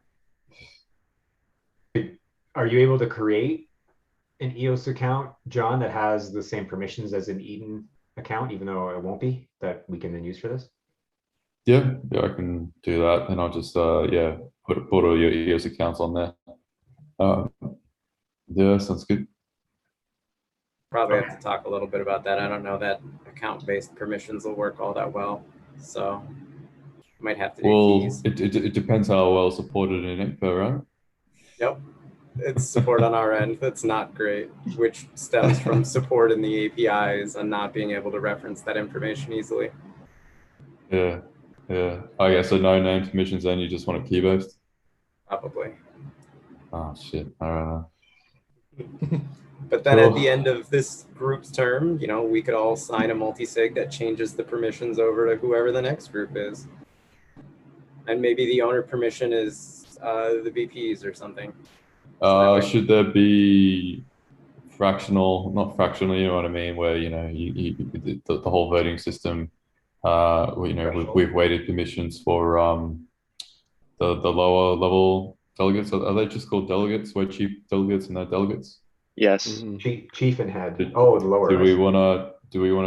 Are you able to create an EOS account, John, that has the same permissions as an Eden account, even though it won't be, that we can then use for this? Yeah, I can do that. And I'll just, put all your EOS accounts on there. Yeah, sounds good. Probably have to talk a little bit about that. I don't know that account-based permissions will work all that well, so might have to do keys. It depends how well supported in INCPA, right? Yep, it's support on our end that's not great, which stems from support in the APIs and not being able to reference that information easily. Yeah. Okay, so no name permissions, then you just want a key-based? Probably. Oh shit! I don't know. But then at the end of this group's term, we could all sign a multi-sig that changes the permissions over to whoever the next group is. And maybe the owner permission is the VPs or something. Should there be fractional, not fractional, you know what I mean, where, the whole voting system We've waited permissions for the lower level delegates. Are they just called delegates? We're chief delegates and they're delegates. Yes. Chief and head. Oh, the lower. Do we want to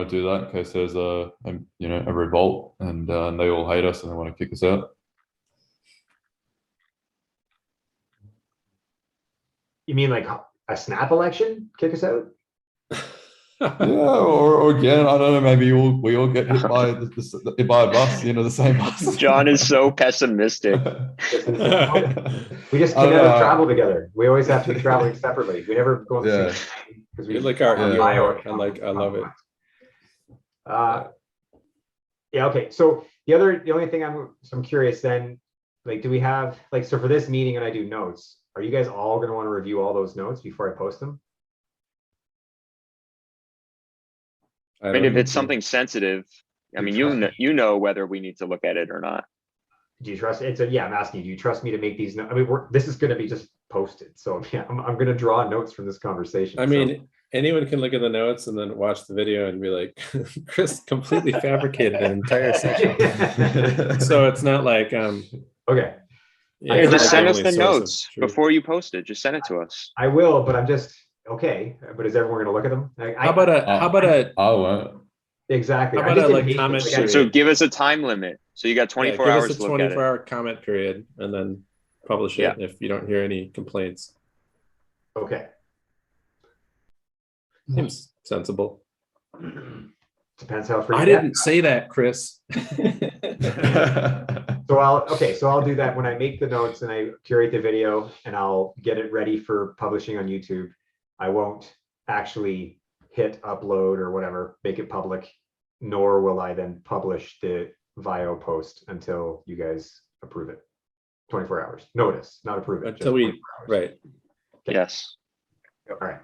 do that in case there's a revolt and they all hate us and they want to kick us out? You mean like a snap election? Kick us out? Yeah, or again, I don't know. Maybe we all get hit by a bus. The same bus. John is so pessimistic. We just can never travel together. We always have to be traveling separately. We never go on the same train because we like our I love it. Yeah. Okay. So the only thing I'm curious then, like, do we have so for this meeting and I do notes? Are you guys all going to want to review all those notes before I post them? I mean, if it's something sensitive, I mean, you know whether we need to look at it or not. Do you trust it? Yeah, I'm asking, do you trust me to make these notes? I mean, this is going to be just posted. So yeah, I'm going to draw notes from this conversation. I mean, anyone can look at the notes and then watch the video and be like, Chris completely fabricated an entire section. So it's not like, okay. Yeah, just send us the notes before you post it. Just send it to us. I will, but I'm just, okay. But is everyone going to look at them? How about a exactly. How about a comment? So give us a time limit. So you got 24 hours to look at it. Give us a 24-hour comment period and then publish it if you don't hear any complaints. Okay. Seems sensible. Depends how free. I didn't say that, Chris. So I'll do that when I make the notes and I curate the video and I'll get it ready for publishing on YouTube. I won't actually hit upload or whatever, make it public, nor will I then publish the VIO post until you guys approve it. 24 hours notice, not approve it. Until we, right. Okay. Yes. All right.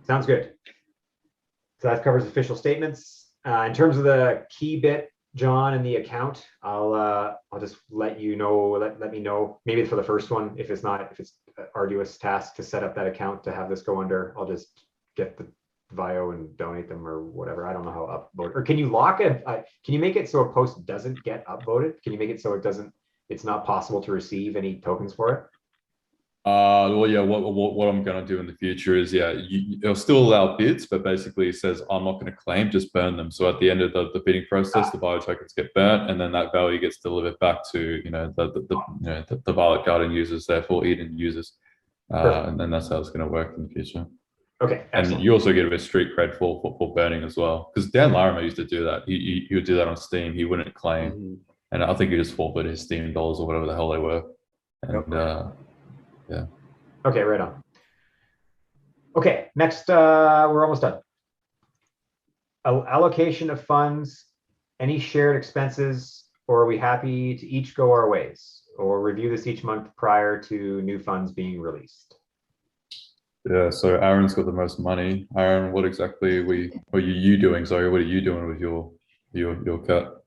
Sounds good. So that covers official statements. In terms of the key bit, John, and the account, I'll just let you know, let me know, maybe for the first one, if it's an arduous task to set up that account to have this go under, I'll just get the VIO and donate them or whatever. I don't know how upvote, or can you lock it? Can you make it so a post doesn't get upvoted? Can you make it so it's not possible to receive any tokens for it? Well, yeah, what I'm going to do in the future is, it'll still allow bids, but basically it says I'm not going to claim, just burn them. So at the end of the bidding process, the VIO tokens get burnt, and then that value gets delivered back to the Violet Garden users, therefore Eden users, and then that's how it's going to work in the future. Okay, excellent. And you also get a bit of street cred for burning as well, because Dan Larimer used to do that. He would do that on Steam. He wouldn't claim, and I think he just forfeited his Steam dollars or whatever the hell they were, and. Yeah. Okay, right on. Okay, next, we're almost done. Allocation of funds, any shared expenses, or are we happy to each go our ways? Or review this each month prior to new funds being released? Yeah, so Aaron's got the most money. Aaron, what exactly are you doing? Sorry, what are you doing with your cut?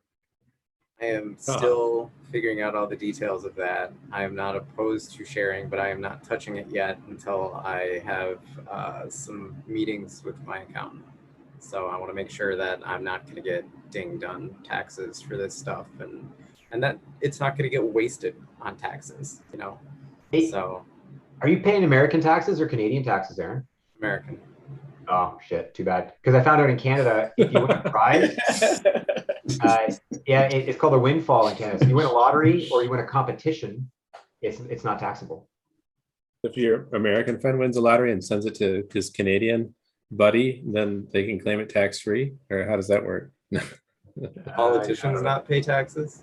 I am still figuring out all the details of that. I am not opposed to sharing, but I am not touching it yet until I have some meetings with my accountant. So I want to make sure that I'm not going to get dinged on taxes for this stuff, and that it's not going to get wasted on taxes, Hey, so. Are you paying American taxes or Canadian taxes, Aaron? American. Oh shit, too bad. Because I found out in Canada, if you win a prize, it's called a windfall in Canada. So you win a lottery or you win a competition, it's not taxable. If your American friend wins a lottery and sends it to his Canadian buddy, then they can claim it tax-free, or how does that work? Politicians not pay taxes?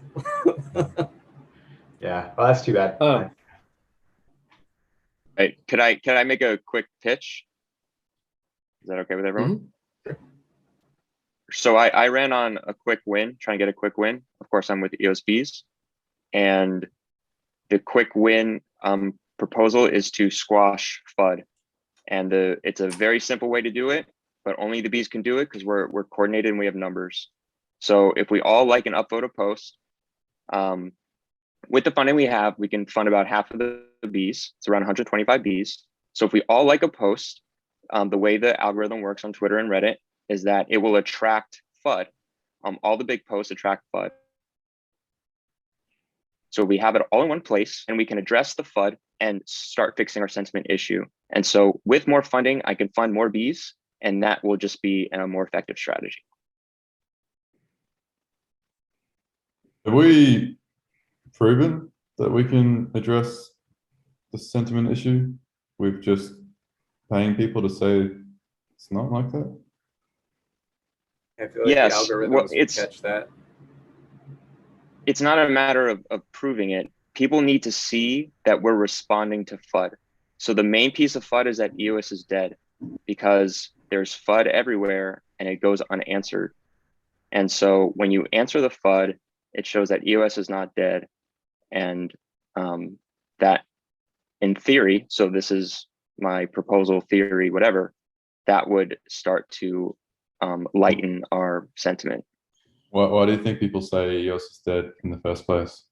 Yeah, well, that's too bad. Right. Can I make a quick pitch? Is that okay with everyone? Mm-hmm. So I ran on a quick win, trying to get a quick win. Of course, I'm with EOS, and the quick win proposal is to squash FUD, and it's a very simple way to do it, but only the bees can do it because we're coordinated and we have numbers. So if we all like and upvote a post, with the funding we have, we can fund about half of the bees. It's around 125 bees. So if we all like a post, the way the algorithm works on Twitter and Reddit is that it will attract FUD. all the big posts attract FUD. So we have it all in one place, and we can address the FUD and start fixing our sentiment issue. And so with more funding, I can fund more bees, and that will just be a more effective strategy. Have we proven that we can address the sentiment issue with just paying people to say it's not like that? I feel like Yes, the algorithms well, would catch that. It's not a matter of proving it. People need to see that we're responding to FUD. So the main piece of FUD is that EOS is dead, because there's FUD everywhere and it goes unanswered. And so when you answer the FUD, it shows that EOS is not dead, and that in theory, so this is my proposal theory, whatever, that would start to lighten our sentiment. Why do you think people say EOS is dead in the first place?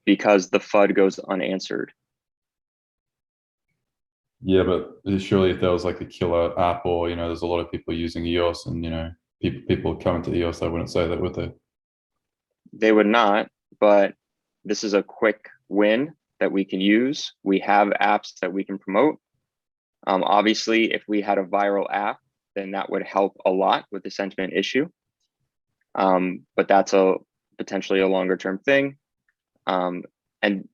Because the FUD goes unanswered. Yeah, but surely if there was like a killer app, or there's a lot of people using EOS, and people coming to EOS, they wouldn't say that, would they? They would not, but this is a quick win that we can use. We have apps that we can promote. Obviously, if we had a viral app, then that would help a lot with the sentiment issue. But that's potentially a longer term thing. And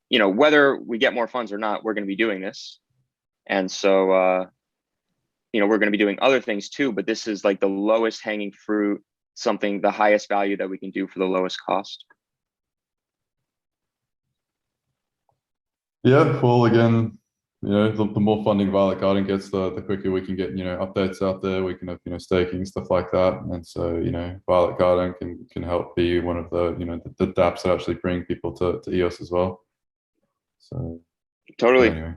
whether we get more funds or not, we're going to be doing this. And so, we're going to be doing other things too, but this is like the lowest hanging fruit, the highest value that we can do for the lowest cost. Yeah, well, again, the more funding Violet Garden gets, the quicker we can get, updates out there. We can have, staking, stuff like that. And so, Violet Garden can help be one of the, the dApps that actually bring people to EOS as well. So Totally. anyway.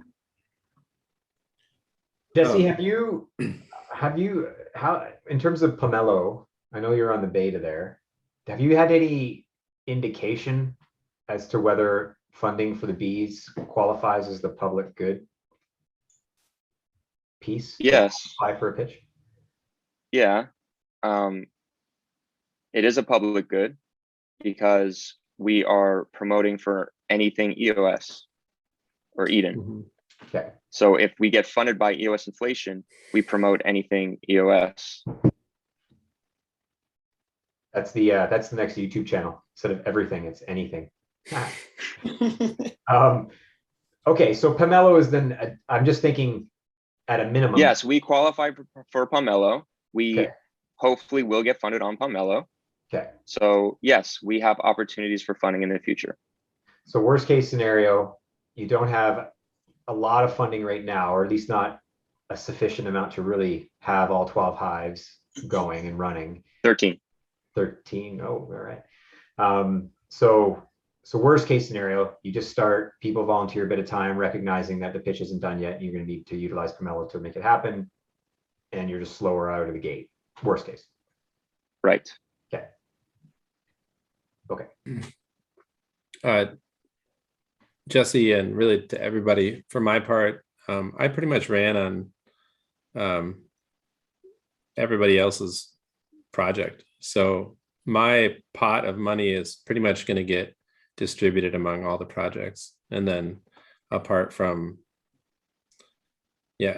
Jesse, how in terms of Pomelo, I know you're on the beta there. Have you had any indication as to whether funding for the bees qualifies as the public good piece? Yes. Apply for a pitch? Yeah. It is a public good because we are promoting for anything EOS or Eden. Mm-hmm. Okay. So if we get funded by EOS inflation, we promote anything EOS. That's the next YouTube channel. Instead of everything, it's anything. Okay, so Pomelo is then, I'm just thinking at a minimum. Yes, we qualify for Pomelo. We hopefully will get funded on Pomelo. Okay. So yes, we have opportunities for funding in the future. So worst case scenario, you don't have a lot of funding right now, or at least not a sufficient amount to really have all 12 hives going and running. 13. Oh, all right. So worst case scenario, you just start, people volunteer a bit of time, recognizing that the pitch isn't done yet. You're going to need to utilize Pomelo to make it happen. And you're just slower out of the gate. Worst case. Right. Okay. Jesse, and really to everybody, for my part, I pretty much ran on everybody else's project. So my pot of money is pretty much going to get distributed among all the projects. And then apart from,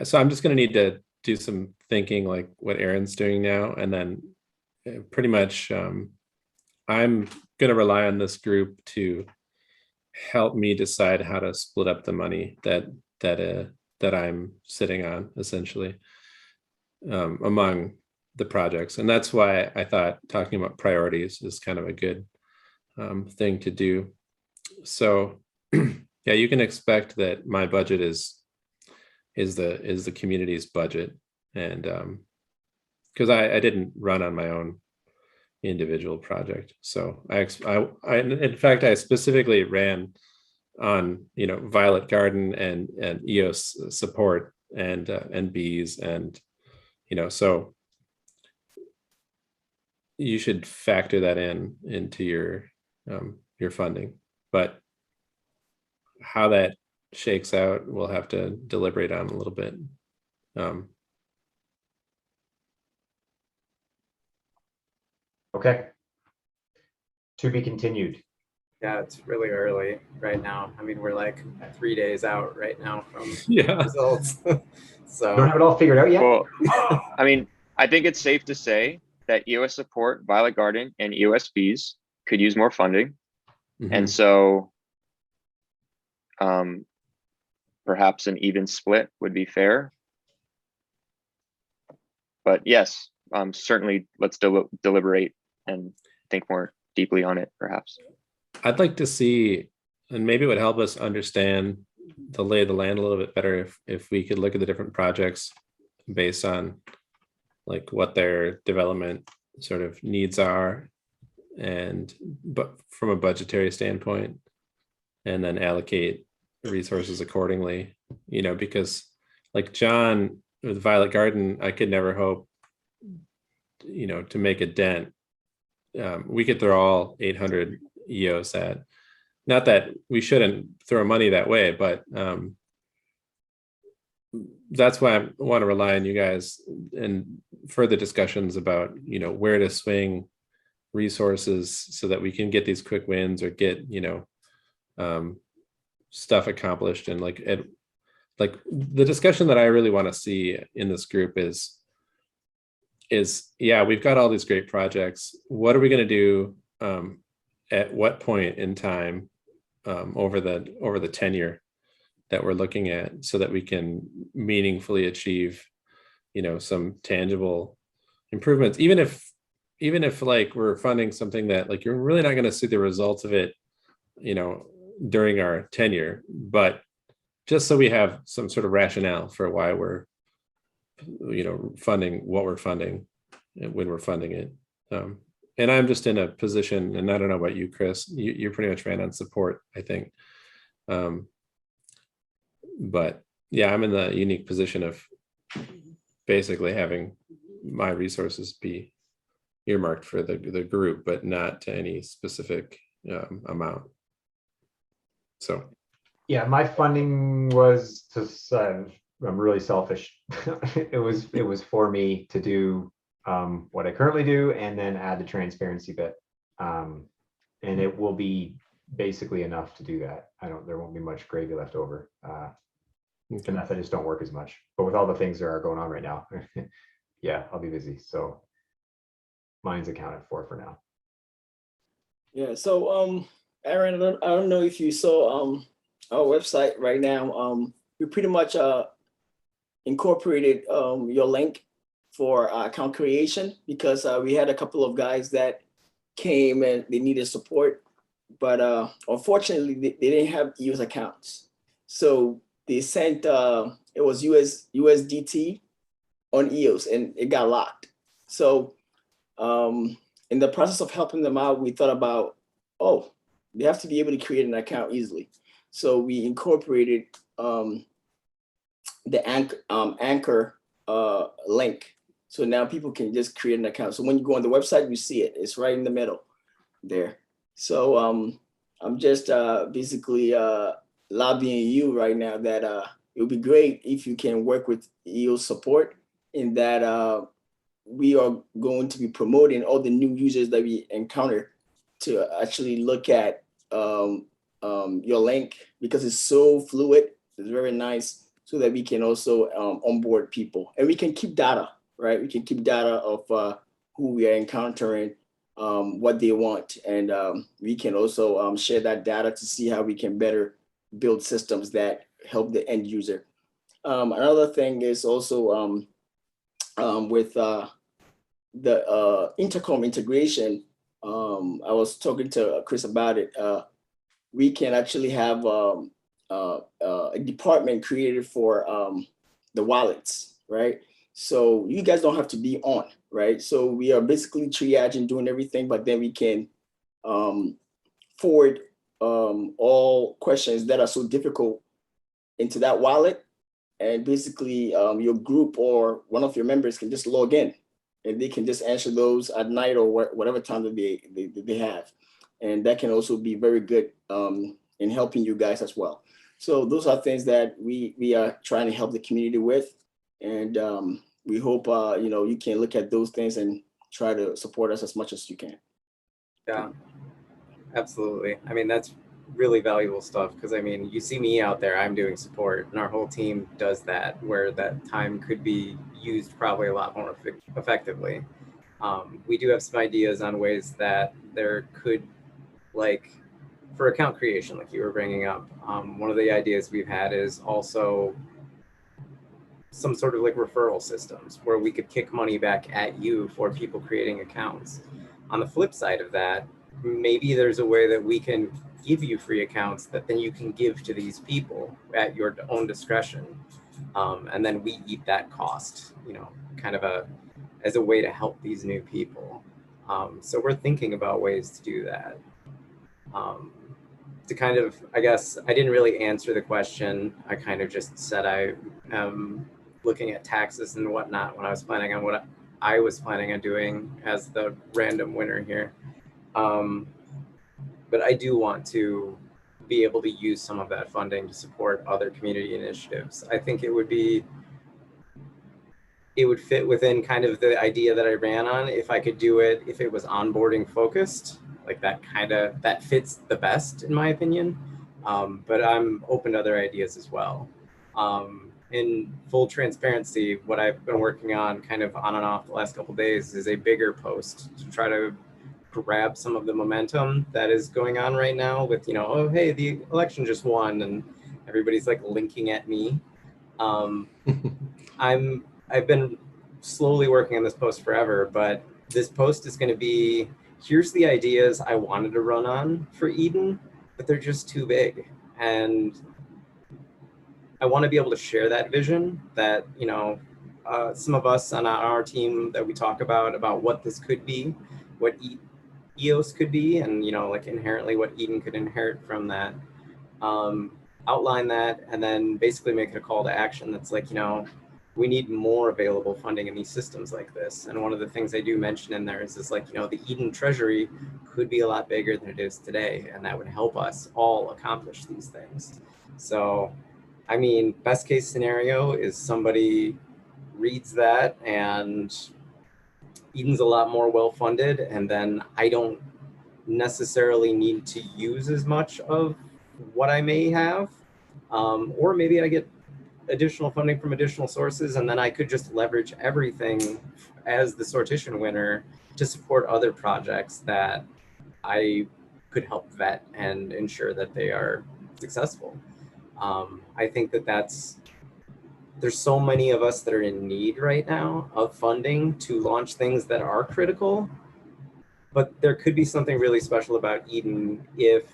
so I'm just going to need to do some thinking like what Aaron's doing now. And then pretty much I'm going to rely on this group to help me decide how to split up the money that I'm sitting on, essentially, among the projects. And that's why I thought talking about priorities is kind of a good thing to do. So yeah, you can expect that my budget is the community's budget, and because I didn't run on my own individual project. So I in fact, I specifically ran on, Violet Garden and EOS support and bees, and, so you should factor that into your funding, but how that shakes out, we'll have to deliberate on a little bit. Okay. To be continued. Yeah, it's really early right now. I mean, we're like 3 days out right now from Yeah. results. Don't So have it all figured out yet? Well, I mean, I think it's safe to say that EOS support, Violet Garden, and EOS fees could use more funding. And so perhaps an even split would be fair. But yes, certainly let's deliberate and think more deeply on it, perhaps. I'd like to see, and maybe it would help us understand the lay of the land a little bit better if we could look at the different projects based on like what their development sort of needs are, but from a budgetary standpoint, and then allocate resources accordingly, because like John with Violet Garden, I could never hope, to make a dent. We could throw all 800 EOS at, not that we shouldn't throw money that way, but that's why I want to rely on you guys and further discussions about, where to swing resources so that we can get these quick wins or get, stuff accomplished. And like the discussion that I really want to see in this group is yeah, we've got all these great projects. What are we going to do at what point in time over the tenure that we're looking at, so that we can meaningfully achieve, some tangible improvements, even if like we're funding something that like you're really not going to see the results of it, during our tenure, but just so we have some sort of rationale for why we're, funding what we're funding and when we're funding it. And I'm just in a position, and I don't know about you, Chris, you pretty much ran on support, I think. But yeah, I'm in the unique position of basically having my resources be earmarked for the group, but not to any specific amount. So yeah, my funding was to I'm really selfish. it was for me to do what I currently do and then add the transparency bit, and it will be basically enough to do that. There won't be much gravy left over. The methods don't work as much, but with all the things that are going on right now, yeah, I'll be busy. So mine's accounted for now. Yeah. So Aaron, I don't know if you saw our website right now. We pretty much incorporated your link for account creation, because we had a couple of guys that came and they needed support, but unfortunately they didn't have EOS accounts. So they sent it was USDT on EOS and it got locked. So in the process of helping them out, we thought about, they have to be able to create an account easily. So we incorporated the Anchor link. So now people can just create an account. So when you go on the website, you see it. It's right in the middle there. So I'm just basically lobbying you right now that it would be great if you can work with EOS support, in that we are going to be promoting all the new users that we encounter to actually look at your link, because it's so fluid. It's very nice, so that we can also onboard people, and we can keep data, right? We can keep data of who we are encountering, what they want, and we can also share that data to see how we can better build systems that help the end user. Another thing is also with the intercom integration. I was talking to Chris about it. We can actually have a department created for the wallets, right? So you guys don't have to be on, right? So we are basically triaging, doing everything, but then we can forward all questions that are so difficult into that wallet. And basically your group or one of your members can just log in and they can just answer those at night or whatever time that they have. And that can also be very good in helping you guys as well. So those are things that we are trying to help the community with. And we hope, you can look at those things and try to support us as much as you can. Yeah, absolutely. I mean, that's really valuable stuff because I mean, you see me out there, I'm doing support, and our whole team does that, where that time could be used probably a lot more effectively. We do have some ideas on ways that there could, like, for account creation, like you were bringing up, one of the ideas we've had is also some sort of like referral systems where we could kick money back at you for people creating accounts. On the flip side of that, maybe there's a way that we can give you free accounts that then you can give to these people at your own discretion. And then we eat that cost, you know, kind of as a way to help these new people. So we're thinking about ways to do that. To kind of, I guess, I didn't really answer the question. I kind of just said I am looking at taxes and whatnot when I was planning on what I was planning on doing as the random winner here. But I do want to be able to use some of that funding to support other community initiatives. I think it would fit within kind of the idea that I ran on if I could do it, if it was onboarding focused, like that fits the best in my opinion. But I'm open to other ideas as well. In full transparency, what I've been working on kind of on and off the last couple of days is a bigger post to try to grab some of the momentum that is going on right now with, you know, oh, hey, the election just won and everybody's like linking at me. I've been slowly working on this post forever, but this post is going to be, here's the ideas I wanted to run on for Eden, but they're just too big. And I want to be able to share that vision that, you know, some of us on our team that we talk about what this could be, what EOS could be, and, you know, like inherently what Eden could inherit from that. Outline that, and then basically make it a call to action that's like, you know, we need more available funding in these systems like this. And one of the things I do mention in there is like, you know, the Eden Treasury could be a lot bigger than it is today, and that would help us all accomplish these things. So, I mean, best case scenario is somebody reads that and Eden's a lot more well-funded, and then I don't necessarily need to use as much of what I may have, or maybe I get additional funding from additional sources, and then I could just leverage everything as the sortition winner to support other projects that I could help vet and ensure that they are successful. I think there's so many of us that are in need right now of funding to launch things that are critical, but there could be something really special about Eden if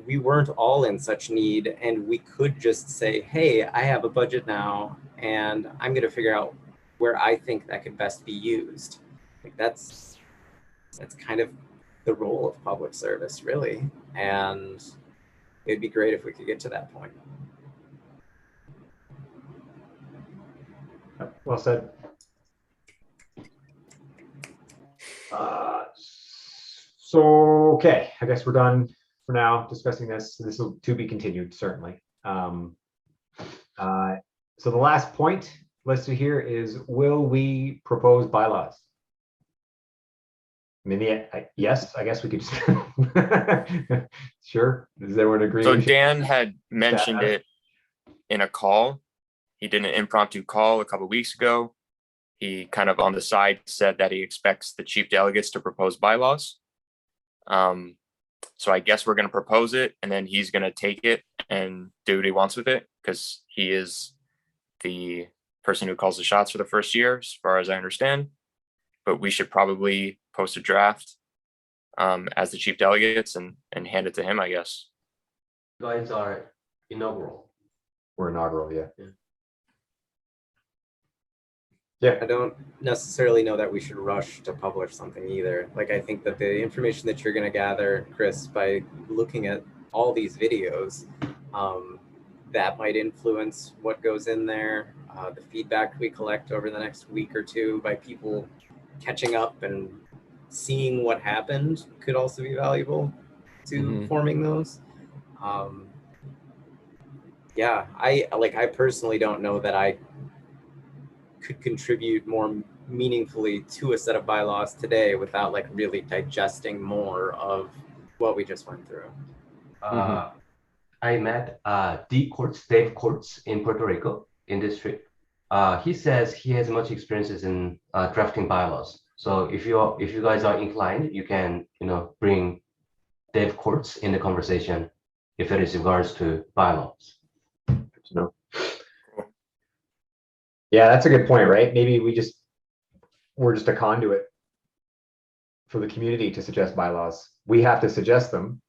we weren't all in such need and we could just say, hey, I have a budget now and I'm going to figure out where I think that could best be used. Like that's kind of the role of public service, really. And it'd be great if we could get to that point. Well said. So, okay, I guess we're done for now discussing this. This will to be continued, certainly. So the last point listed here is, will we propose bylaws? I mean, yes, I guess we could just sure. Does everyone agree? So Dan had mentioned it in a call. He did an impromptu call a couple of weeks ago. He kind of on the side said that he expects the chief delegates to propose bylaws. So I guess we're going to propose it, and then he's going to take it and do what he wants with it, because he is the person who calls the shots for the first year, as far as I understand. But we should probably post a draft as the chief delegates and hand it to him, I guess. You guys are inaugural. We're inaugural, yeah. Yeah, I don't necessarily know that we should rush to publish something either. Like, I think that the information that you're going to gather, Chris, by looking at all these videos, that might influence what goes in there. The feedback we collect over the next week or two by people catching up and seeing what happened could also be valuable to forming those. Yeah, I personally don't know that I could contribute more meaningfully to a set of bylaws today without like really digesting more of what we just went through. I met Dave Courts in Puerto Rico in this trip. He says he has much experiences in drafting bylaws. So if you guys are inclined, you can bring Dave Courts in the conversation if it is regards to bylaws. No. Yeah, that's a good point, right? Maybe we're just a conduit for the community to suggest bylaws. We have to suggest them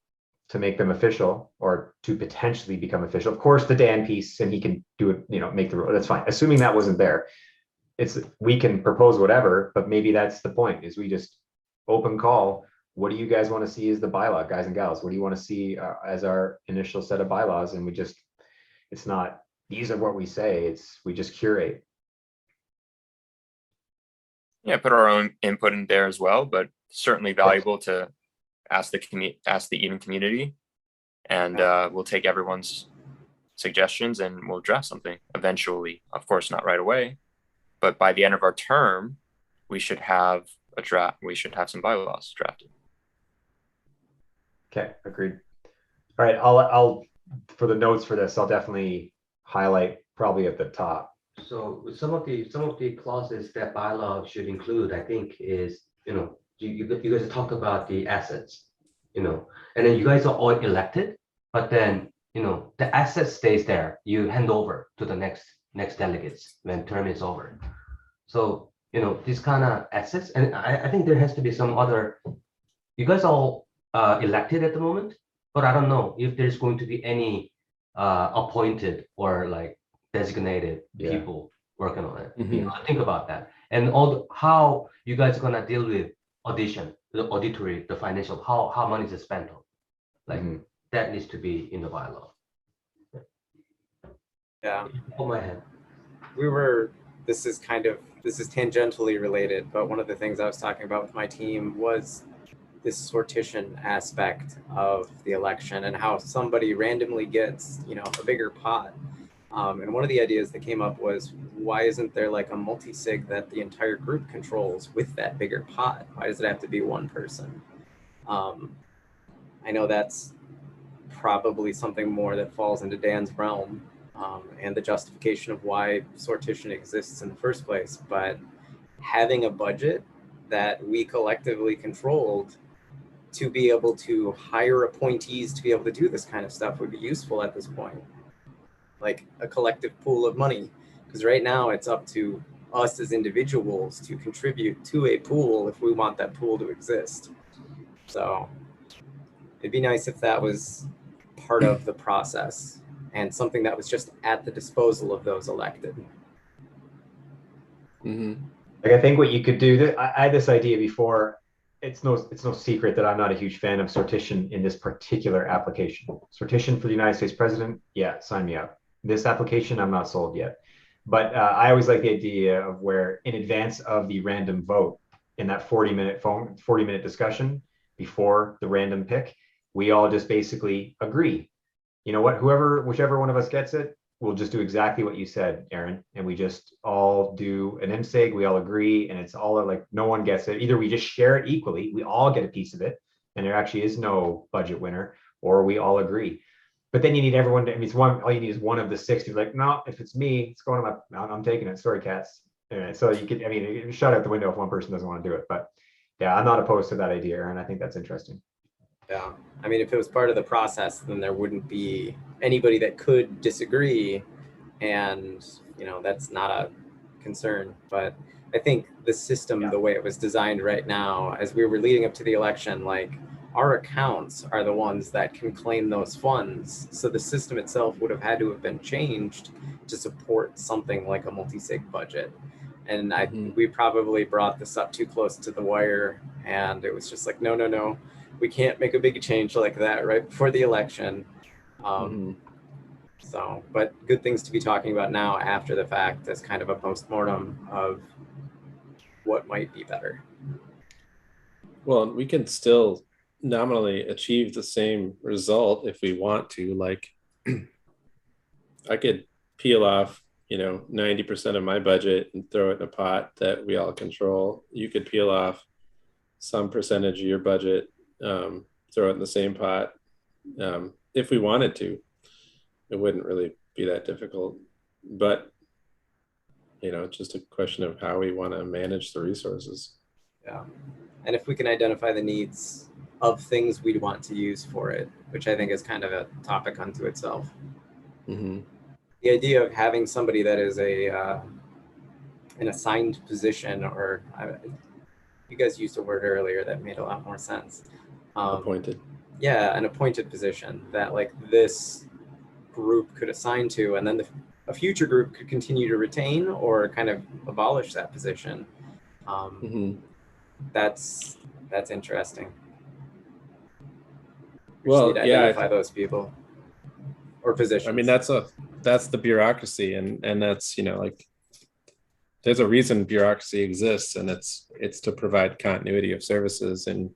to make them official or to potentially become official. Of course, the Dan piece, and he can do it, make the rule. That's fine. Assuming that wasn't there, we can propose whatever, but maybe that's the point, is we just open call. What do you guys want to see as the bylaw, guys and gals? What do you want to see as our initial set of bylaws? And it's not, these are what we say, we just curate. Yeah, put our own input in there as well, but certainly valuable to ask the Eden community, and we'll take everyone's suggestions and we'll draft something eventually. Of course, not right away, but by the end of our term, we should have a draft. We should have some bylaws drafted. Okay, agreed. All right, I'll for the notes for this, I'll definitely highlight probably at the top. So some of the clauses that bylaw should include, I think, is you guys talk about the assets, and then you guys are all elected, but then the asset stays there. You hand over to the next delegates when term is over. So these kind of assets, and I think there has to be some other. You guys all elected at the moment, but I don't know if there's going to be any appointed or like designated people working on it. Think about that, and how you guys are gonna deal with the auditory, the financial, how money is spent on, like that needs to be in the bylaw. Yeah. Oh my head. This is tangentially related, but one of the things I was talking about with my team was this sortition aspect of the election and how somebody randomly gets, a bigger pot. And one of the ideas that came up was, why isn't there like a multi-sig that the entire group controls with that bigger pot? Why does it have to be one person? I know that's probably something more that falls into Dan's realm, and the justification of why sortition exists in the first place. But having a budget that we collectively controlled to be able to hire appointees to be able to do this kind of stuff would be useful at this point. Like a collective pool of money, because right now it's up to us as individuals to contribute to a pool if we want that pool to exist. So it'd be nice if that was part of the process and something that was just at the disposal of those elected. Like, I think what you could do, I had this idea before. It's no secret that I'm not a huge fan of sortition in this particular application. Sortition for the United States president, yeah, sign me up. This application, I'm not sold yet. But I always like the idea of where, in advance of the random vote, in that 40-minute discussion before the random pick, we all just basically agree. You know what? Whichever one of us gets it, we'll just do exactly what you said, Aaron, and we just all do an MSIG. We all agree, and it's all like no one gets it. Either we just share it equally, we all get a piece of it, and there actually is no budget winner, or we all agree. But then you need everyone to, it's all you need is one of the 6 to be like, no, if it's me, it's going to I'm taking it. Sorry, cats. Anyway, so you could, shut out the window if one person doesn't want to do it. But yeah, I'm not opposed to that idea, Aaron. I think that's interesting. Yeah, if it was part of the process, then there wouldn't be anybody that could disagree, and that's not a concern. But I think the system, the way it was designed right now, as we were leading up to the election, like our accounts are the ones that can claim those funds. So the system itself would have had to have been changed to support something like a multi-sig budget. And we probably brought this up too close to the wire, and it was just like, no, we can't make a big change like that right before the election. So, but good things to be talking about now after the fact as kind of a postmortem of what might be better. Well, we can still nominally achieve the same result if we want to. Like, I could peel off, 90% of my budget and throw it in a pot that we all control. You could peel off some percentage of your budget, throw it in the same pot. If we wanted to, it wouldn't really be that difficult, but it's just a question of how we want to manage the resources. Yeah. And if we can identify the needs of things we'd want to use for it, which I think is kind of a topic unto itself. Mm-hmm. The idea of having somebody that is an assigned position, or you guys used a word earlier that made a lot more sense. Appointed. Yeah, an appointed position that like this group could assign to, and then a future group could continue to retain or kind of abolish that position. Mm-hmm. That's interesting. Well, need to identify those people or positions. I mean, that's the bureaucracy, and that's there's a reason bureaucracy exists, and it's to provide continuity of services in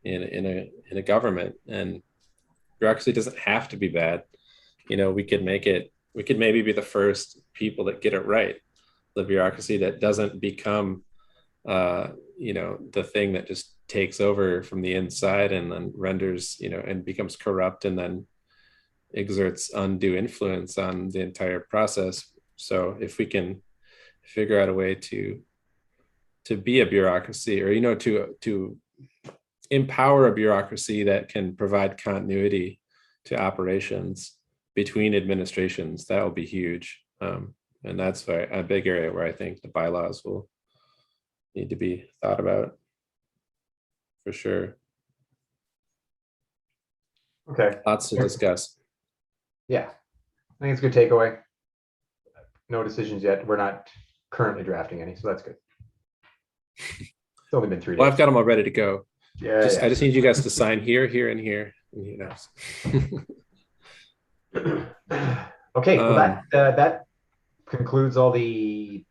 a government. And bureaucracy doesn't have to be bad. We could maybe be the first people that get it right. The bureaucracy that doesn't become the thing that just takes over from the inside and then renders and becomes corrupt and then exerts undue influence on the entire process. So if we can figure out a way to be a bureaucracy, or to empower a bureaucracy that can provide continuity to operations between administrations, that will be huge. And that's a big area where I think the bylaws will need to be thought about for sure. Okay. Lots to discuss. Yeah, I think it's a good takeaway. No decisions yet. We're not currently drafting any, so that's good. It's only been 3 days. Well, I've got them all ready to go. Yeah, I just need you guys to sign here, here, and here. Okay, well, that concludes all the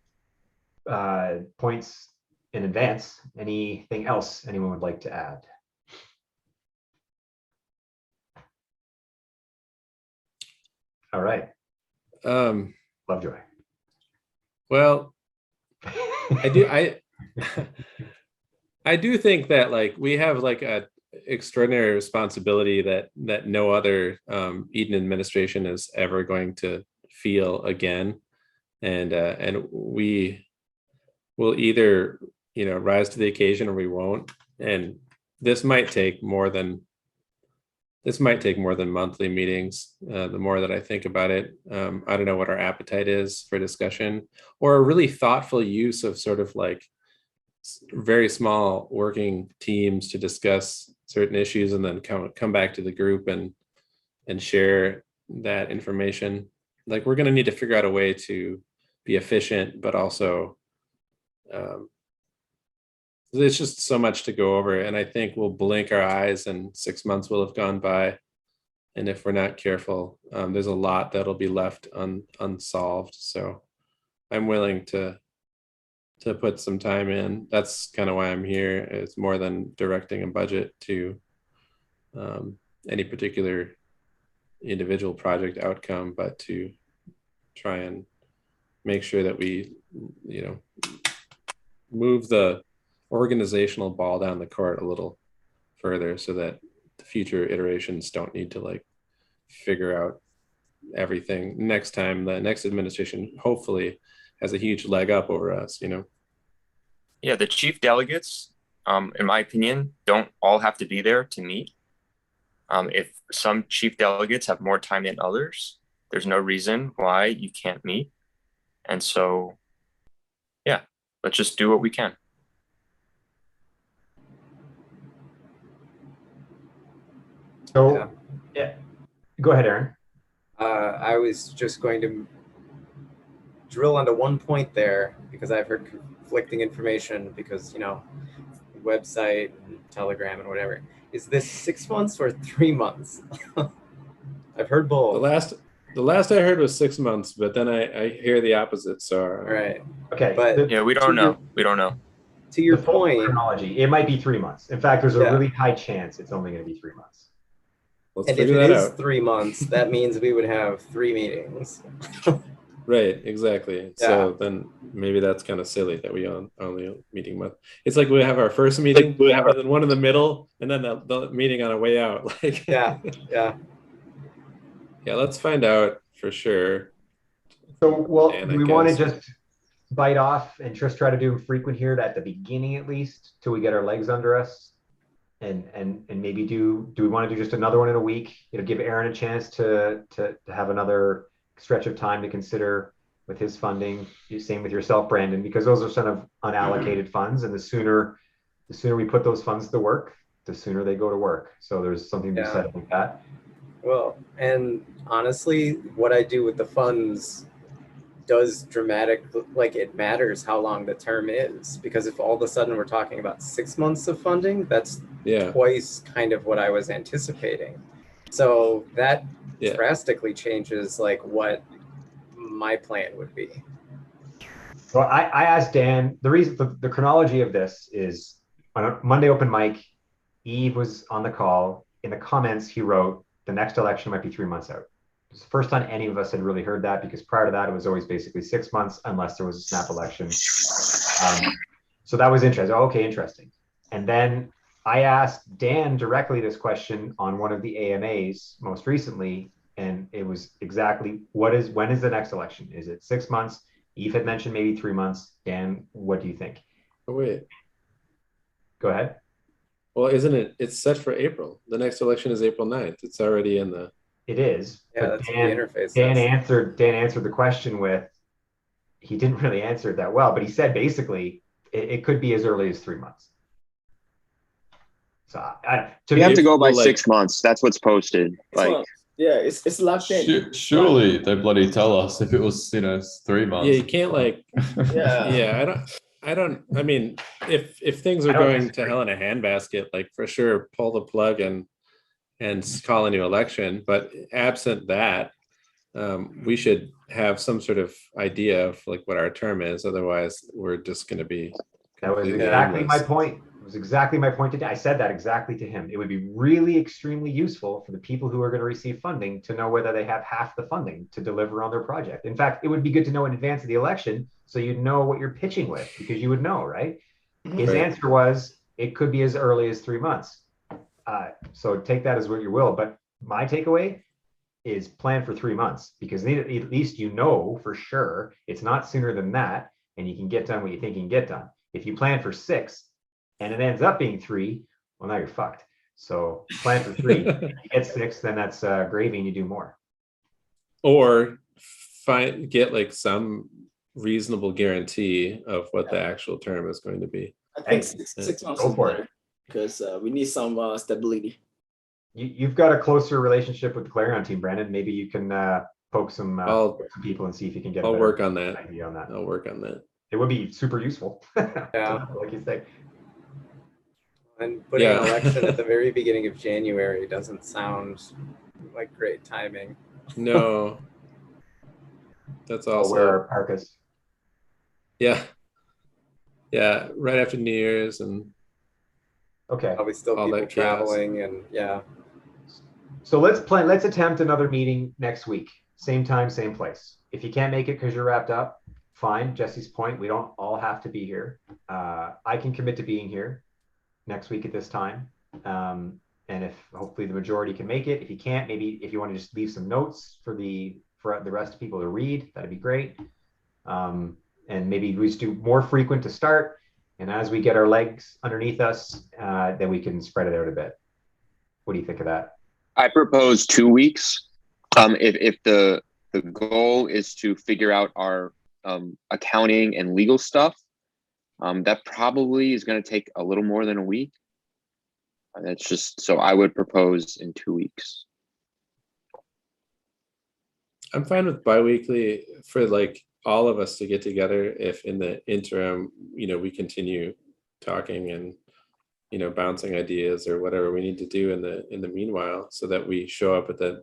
points in advance. Anything else anyone would like to add? All right. Lovejoy. Well, I do think that we have a extraordinary responsibility that no other Eden administration is ever going to feel again, and we will either rise to the occasion or we won't. And this might take more than monthly meetings. The more that I think about it, I don't know what our appetite is for discussion, or a really thoughtful use of sort of very small working teams to discuss certain issues and then come back to the group and share that information. We're going to need to figure out a way to be efficient, but also there's just so much to go over, and I think we'll blink our eyes and 6 months will have gone by, and if we're not careful, there's a lot that'll be left unsolved. So I'm willing to put some time in. That's kind of why I'm here. It's more than directing a budget to any particular individual project outcome, but to try and make sure that we move the organizational ball down the court a little further, so that the future iterations don't need to figure out everything next time. The next administration hopefully has a huge leg up over us. Yeah, the chief delegates, in my opinion, don't all have to be there to meet. If some chief delegates have more time than others, there's no reason why you can't meet. And so, yeah, let's just do what we can. So, yeah, go ahead, Aaron. I was just going to drill onto one point there, because I've heard conflicting information, because website and Telegram and whatever. Is this 6 months or 3 months? I've heard both. The last I heard was 6 months, but then I hear the opposite. So right. Okay. But yeah, we don't know. We don't know. To your point, chronology, it might be 3 months. In fact, there's a really high chance it's only going to be 3 months. Let's and if figure it that is out. 3 months, that means we would have 3 meetings. Right, exactly. Yeah. So then maybe that's kind of silly that we only meeting month. It's like we have our first meeting, and then one in the middle, and then the meeting on a way out. Like, Yeah, yeah. yeah. Let's find out for sure. So, well, Dan, do I we want to guess. just bite off and just try to do them frequent here at the beginning at least till we get our legs under us? And maybe do we want to do just another one in a week? Give Aaron a chance to have another stretch of time to consider with his funding. Same with yourself, Brandon, because those are sort of unallocated funds, and the sooner we put those funds to work, the sooner they go to work. So there's something to be said about that. Well, and honestly, what I do with the funds does it matters how long the term is, because if all of a sudden we're talking about 6 months of funding, that's twice kind of what I was anticipating. So that drastically changes like what my plan would be. Well, I asked Dan, the reason, the chronology of this is on a Monday open mic, Eve was on the call. In the comments, he wrote, the next election might be 3 months out. It's the first time any of us had really heard that, because prior to that, it was always basically 6 months unless there was a snap election. So that was interesting. Oh, okay, interesting. And then I asked Dan directly this question on one of the AMAs most recently, and it was exactly, when is the next election? Is it 6 months? Eve had mentioned maybe 3 months. Dan, what do you think? Oh, wait. Go ahead. Well, isn't it? It's set for April. The next election is April 9th. It's already in the. It is. Yeah, but that's what the interface Dan says. answered the question with, he didn't really answer it that well, but he said basically it could be as early as 3 months. So you have to go by 6 months. That's what's posted. Yeah, it's locked in. Surely they bloody tell us if it was 3 months. Yeah, you can't Yeah. I mean, if things are going to hell in a handbasket, like for sure pull the plug and call a new election. But absent that, we should have some sort of idea of like what our term is. Otherwise, we're just going to be. That was exactly my point. It was exactly my point today. I said that exactly to him. It would be really extremely useful for the people who are going to receive funding to know whether they have half the funding to deliver on their project. In fact, it would be good to know in advance of the election so you'd know what you're pitching with, because you would know, right? His answer was, it could be as early as 3 months. So take that as what you will. But my takeaway is plan for 3 months, because at least you know for sure it's not sooner than that, and you can get done what you think you can get done. If you plan for 6 and it ends up being 3, well, now you're fucked. So plan for 3, you get 6, then that's gravy, and you do more. Or get like some reasonable guarantee of what the actual term is going to be. I think 6 months is better, because we need some stability. You've got a closer relationship with the Clarion team, Brandon. Maybe you can poke some people and see if you can get. I'll work on that. Idea on that. I'll work on that. It would be super useful. Yeah, like you say. And putting an election at the very beginning of January doesn't sound like great timing. No, that's also where our parkas. Yeah, right after New Year's, and probably still people traveling, and So let's attempt another meeting next week, same time, same place. If you can't make it because you're wrapped up, fine. Jesse's point, we don't all have to be here. I can commit to being here next week at this time. And if hopefully the majority can make it. If you can't, maybe if you want to just leave some notes for the rest of people to read, that'd be great. And maybe we just do more frequent to start. And as we get our legs underneath us, then we can spread it out a bit. What do you think of that? I propose 2 weeks. If the goal is to figure out our accounting and legal stuff, that probably is going to take a little more than a week. That's just, so I would propose in 2 weeks. I'm fine with biweekly for like all of us to get together. If in the interim, we continue talking and bouncing ideas or whatever we need to do in the meanwhile, so that we show up at the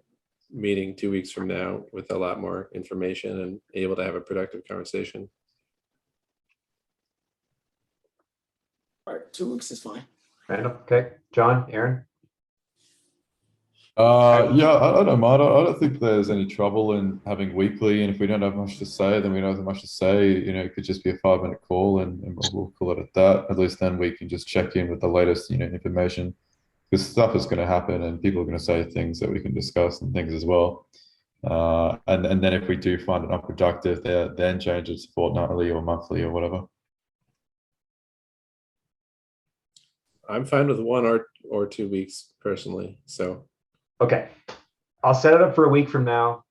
meeting 2 weeks from now with a lot more information and able to have a productive conversation. All right, 2 weeks is fine. Randall, okay. John, Aaron? Yeah, I don't mind. I don't think there's any trouble in having weekly, and if we don't have much to say, then we don't have much to say. You know, it could just be a 5-minute call, and we'll call it at that. At least then we can just check in with the latest, information, because stuff is going to happen, and people are going to say things that we can discuss and things as well. And then if we do find it unproductive, then change it to fortnightly or monthly or whatever. I'm fine with 1 or 2 weeks personally. So Okay, I'll set it up for a week from now.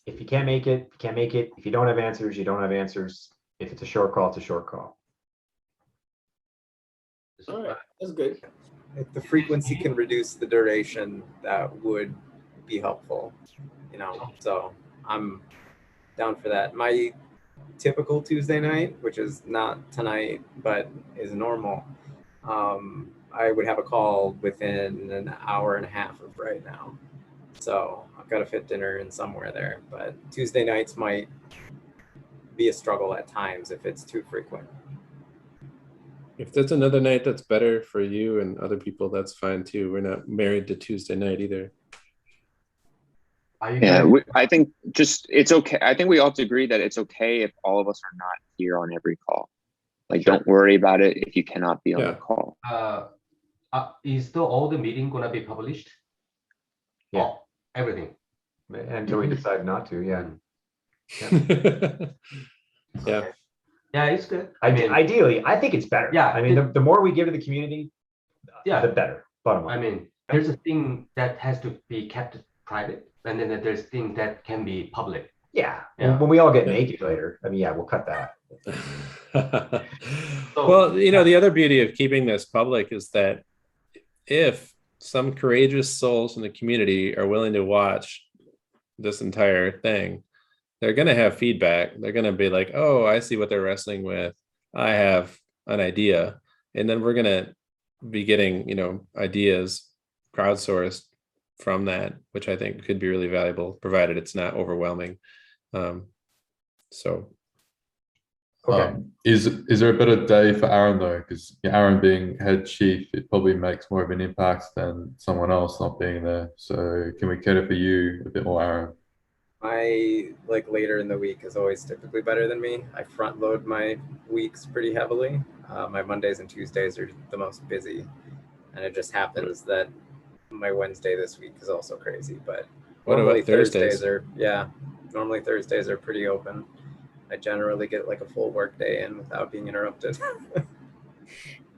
If you can't make it, you can't make it. If you don't have answers, you don't have answers. If it's a short call, it's a short call. All right, that's good. If the frequency can reduce the duration, that would be helpful, so I'm down for that. My typical Tuesday night, which is not tonight, but is normal, I would have a call within an hour and a half of right now. So I've got to fit dinner in somewhere there, but Tuesday nights might be a struggle at times if it's too frequent. if there's another night that's better for you and other people, that's fine too. We're not married to Tuesday night either. Yeah, I think it's okay. I think we all have to agree that it's okay if all of us are not here on every call. Like, don't worry about it if you cannot be on the call. Is all the meeting gonna be published? Yeah. Oh, everything. Until we decide not to, yeah. Yeah. Yeah, it's good. Ideally, I think it's better. Yeah, I mean, the more we give to the community, Yeah. the better. Bottom line. I mean, there's a thing that has to be kept private, and then there's things that can be public. Yeah. Yeah. When we all get naked later, I mean, yeah, we'll cut that. Well, the other beauty of keeping this public is that if some courageous souls in the community are willing to watch this entire thing, they're going to have feedback. They're going to be like, oh, I see what they're wrestling with. I have an idea. And then we're going to be getting, ideas crowdsourced from that, which I think could be really valuable, provided it's not overwhelming. Okay. Is there a better day for Aaron though? Because Aaron being head chief, it probably makes more of an impact than someone else not being there. So can we cater for you a bit more, Aaron? My later in the week is always typically better than me. I front load my weeks pretty heavily. My Mondays and Tuesdays are the most busy, and it just happens that my Wednesday this week is also crazy. But what about Thursdays? Normally Thursdays are pretty open. I generally get a full work day in without being interrupted.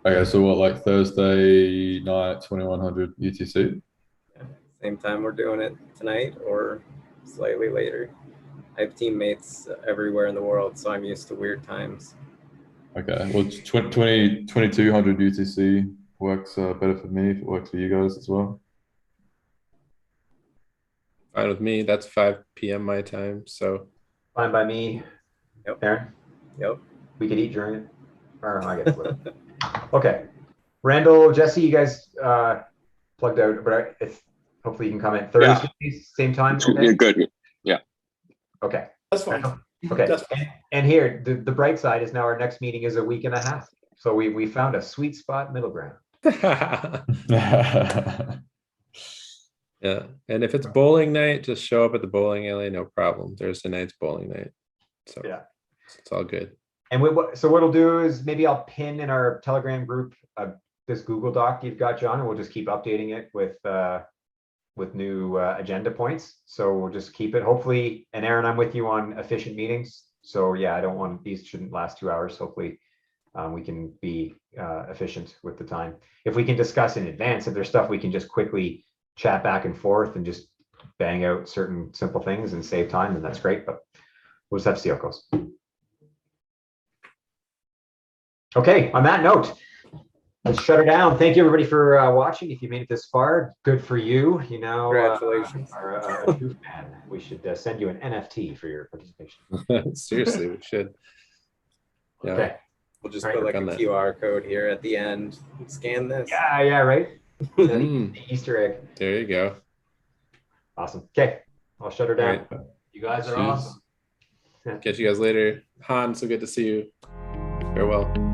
Okay, so what, Thursday night, 2100 UTC? Yeah, same time we're doing it tonight or slightly later. I have teammates everywhere in the world, so I'm used to weird times. Okay, well, 2200 UTC works better for me if it works for you guys as well. Fine with me. That's 5 p.m. my time. So Fine by me. Yep. Aaron? Yep. We could eat during it. Or I guess whatever. Okay. Randall, Jesse, you guys plugged out, but hopefully you can comment Thursday, same time. Okay? You're good. Yeah. Okay. That's fine. Okay. That's fine. And here, the bright side is now our next meeting is a week and a half. So we found a sweet spot middle ground. yeah. And if it's bowling night, just show up at the bowling alley. No problem. Thursday night's bowling night. So yeah, it's all good. And so what we'll do is maybe I'll pin in our Telegram group this Google Doc you've got, John, and we'll just keep updating it with new agenda points. So we'll just keep it. Hopefully, and Aaron, I'm with you on efficient meetings. So yeah, these shouldn't last 2 hours. Hopefully, we can be efficient with the time. If we can discuss in advance, if there's stuff we can just quickly chat back and forth and just bang out certain simple things and save time, then that's great. But we'll just have to see how it goes. Okay, on that note, let's shut her down. Thank you everybody for watching. If you made it this far, good for you. Congratulations. Are a true fan. We should send you an NFT for your participation. Seriously, we should. Yeah. Okay. We'll just Right, put a that. QR code here at the end. Scan this. Yeah, right. Mm, The Easter egg. there you go. Awesome. Okay, I'll shut her down. All right. You guys are Cheers. awesome. Catch you guys later. Han, so good to see you. Farewell.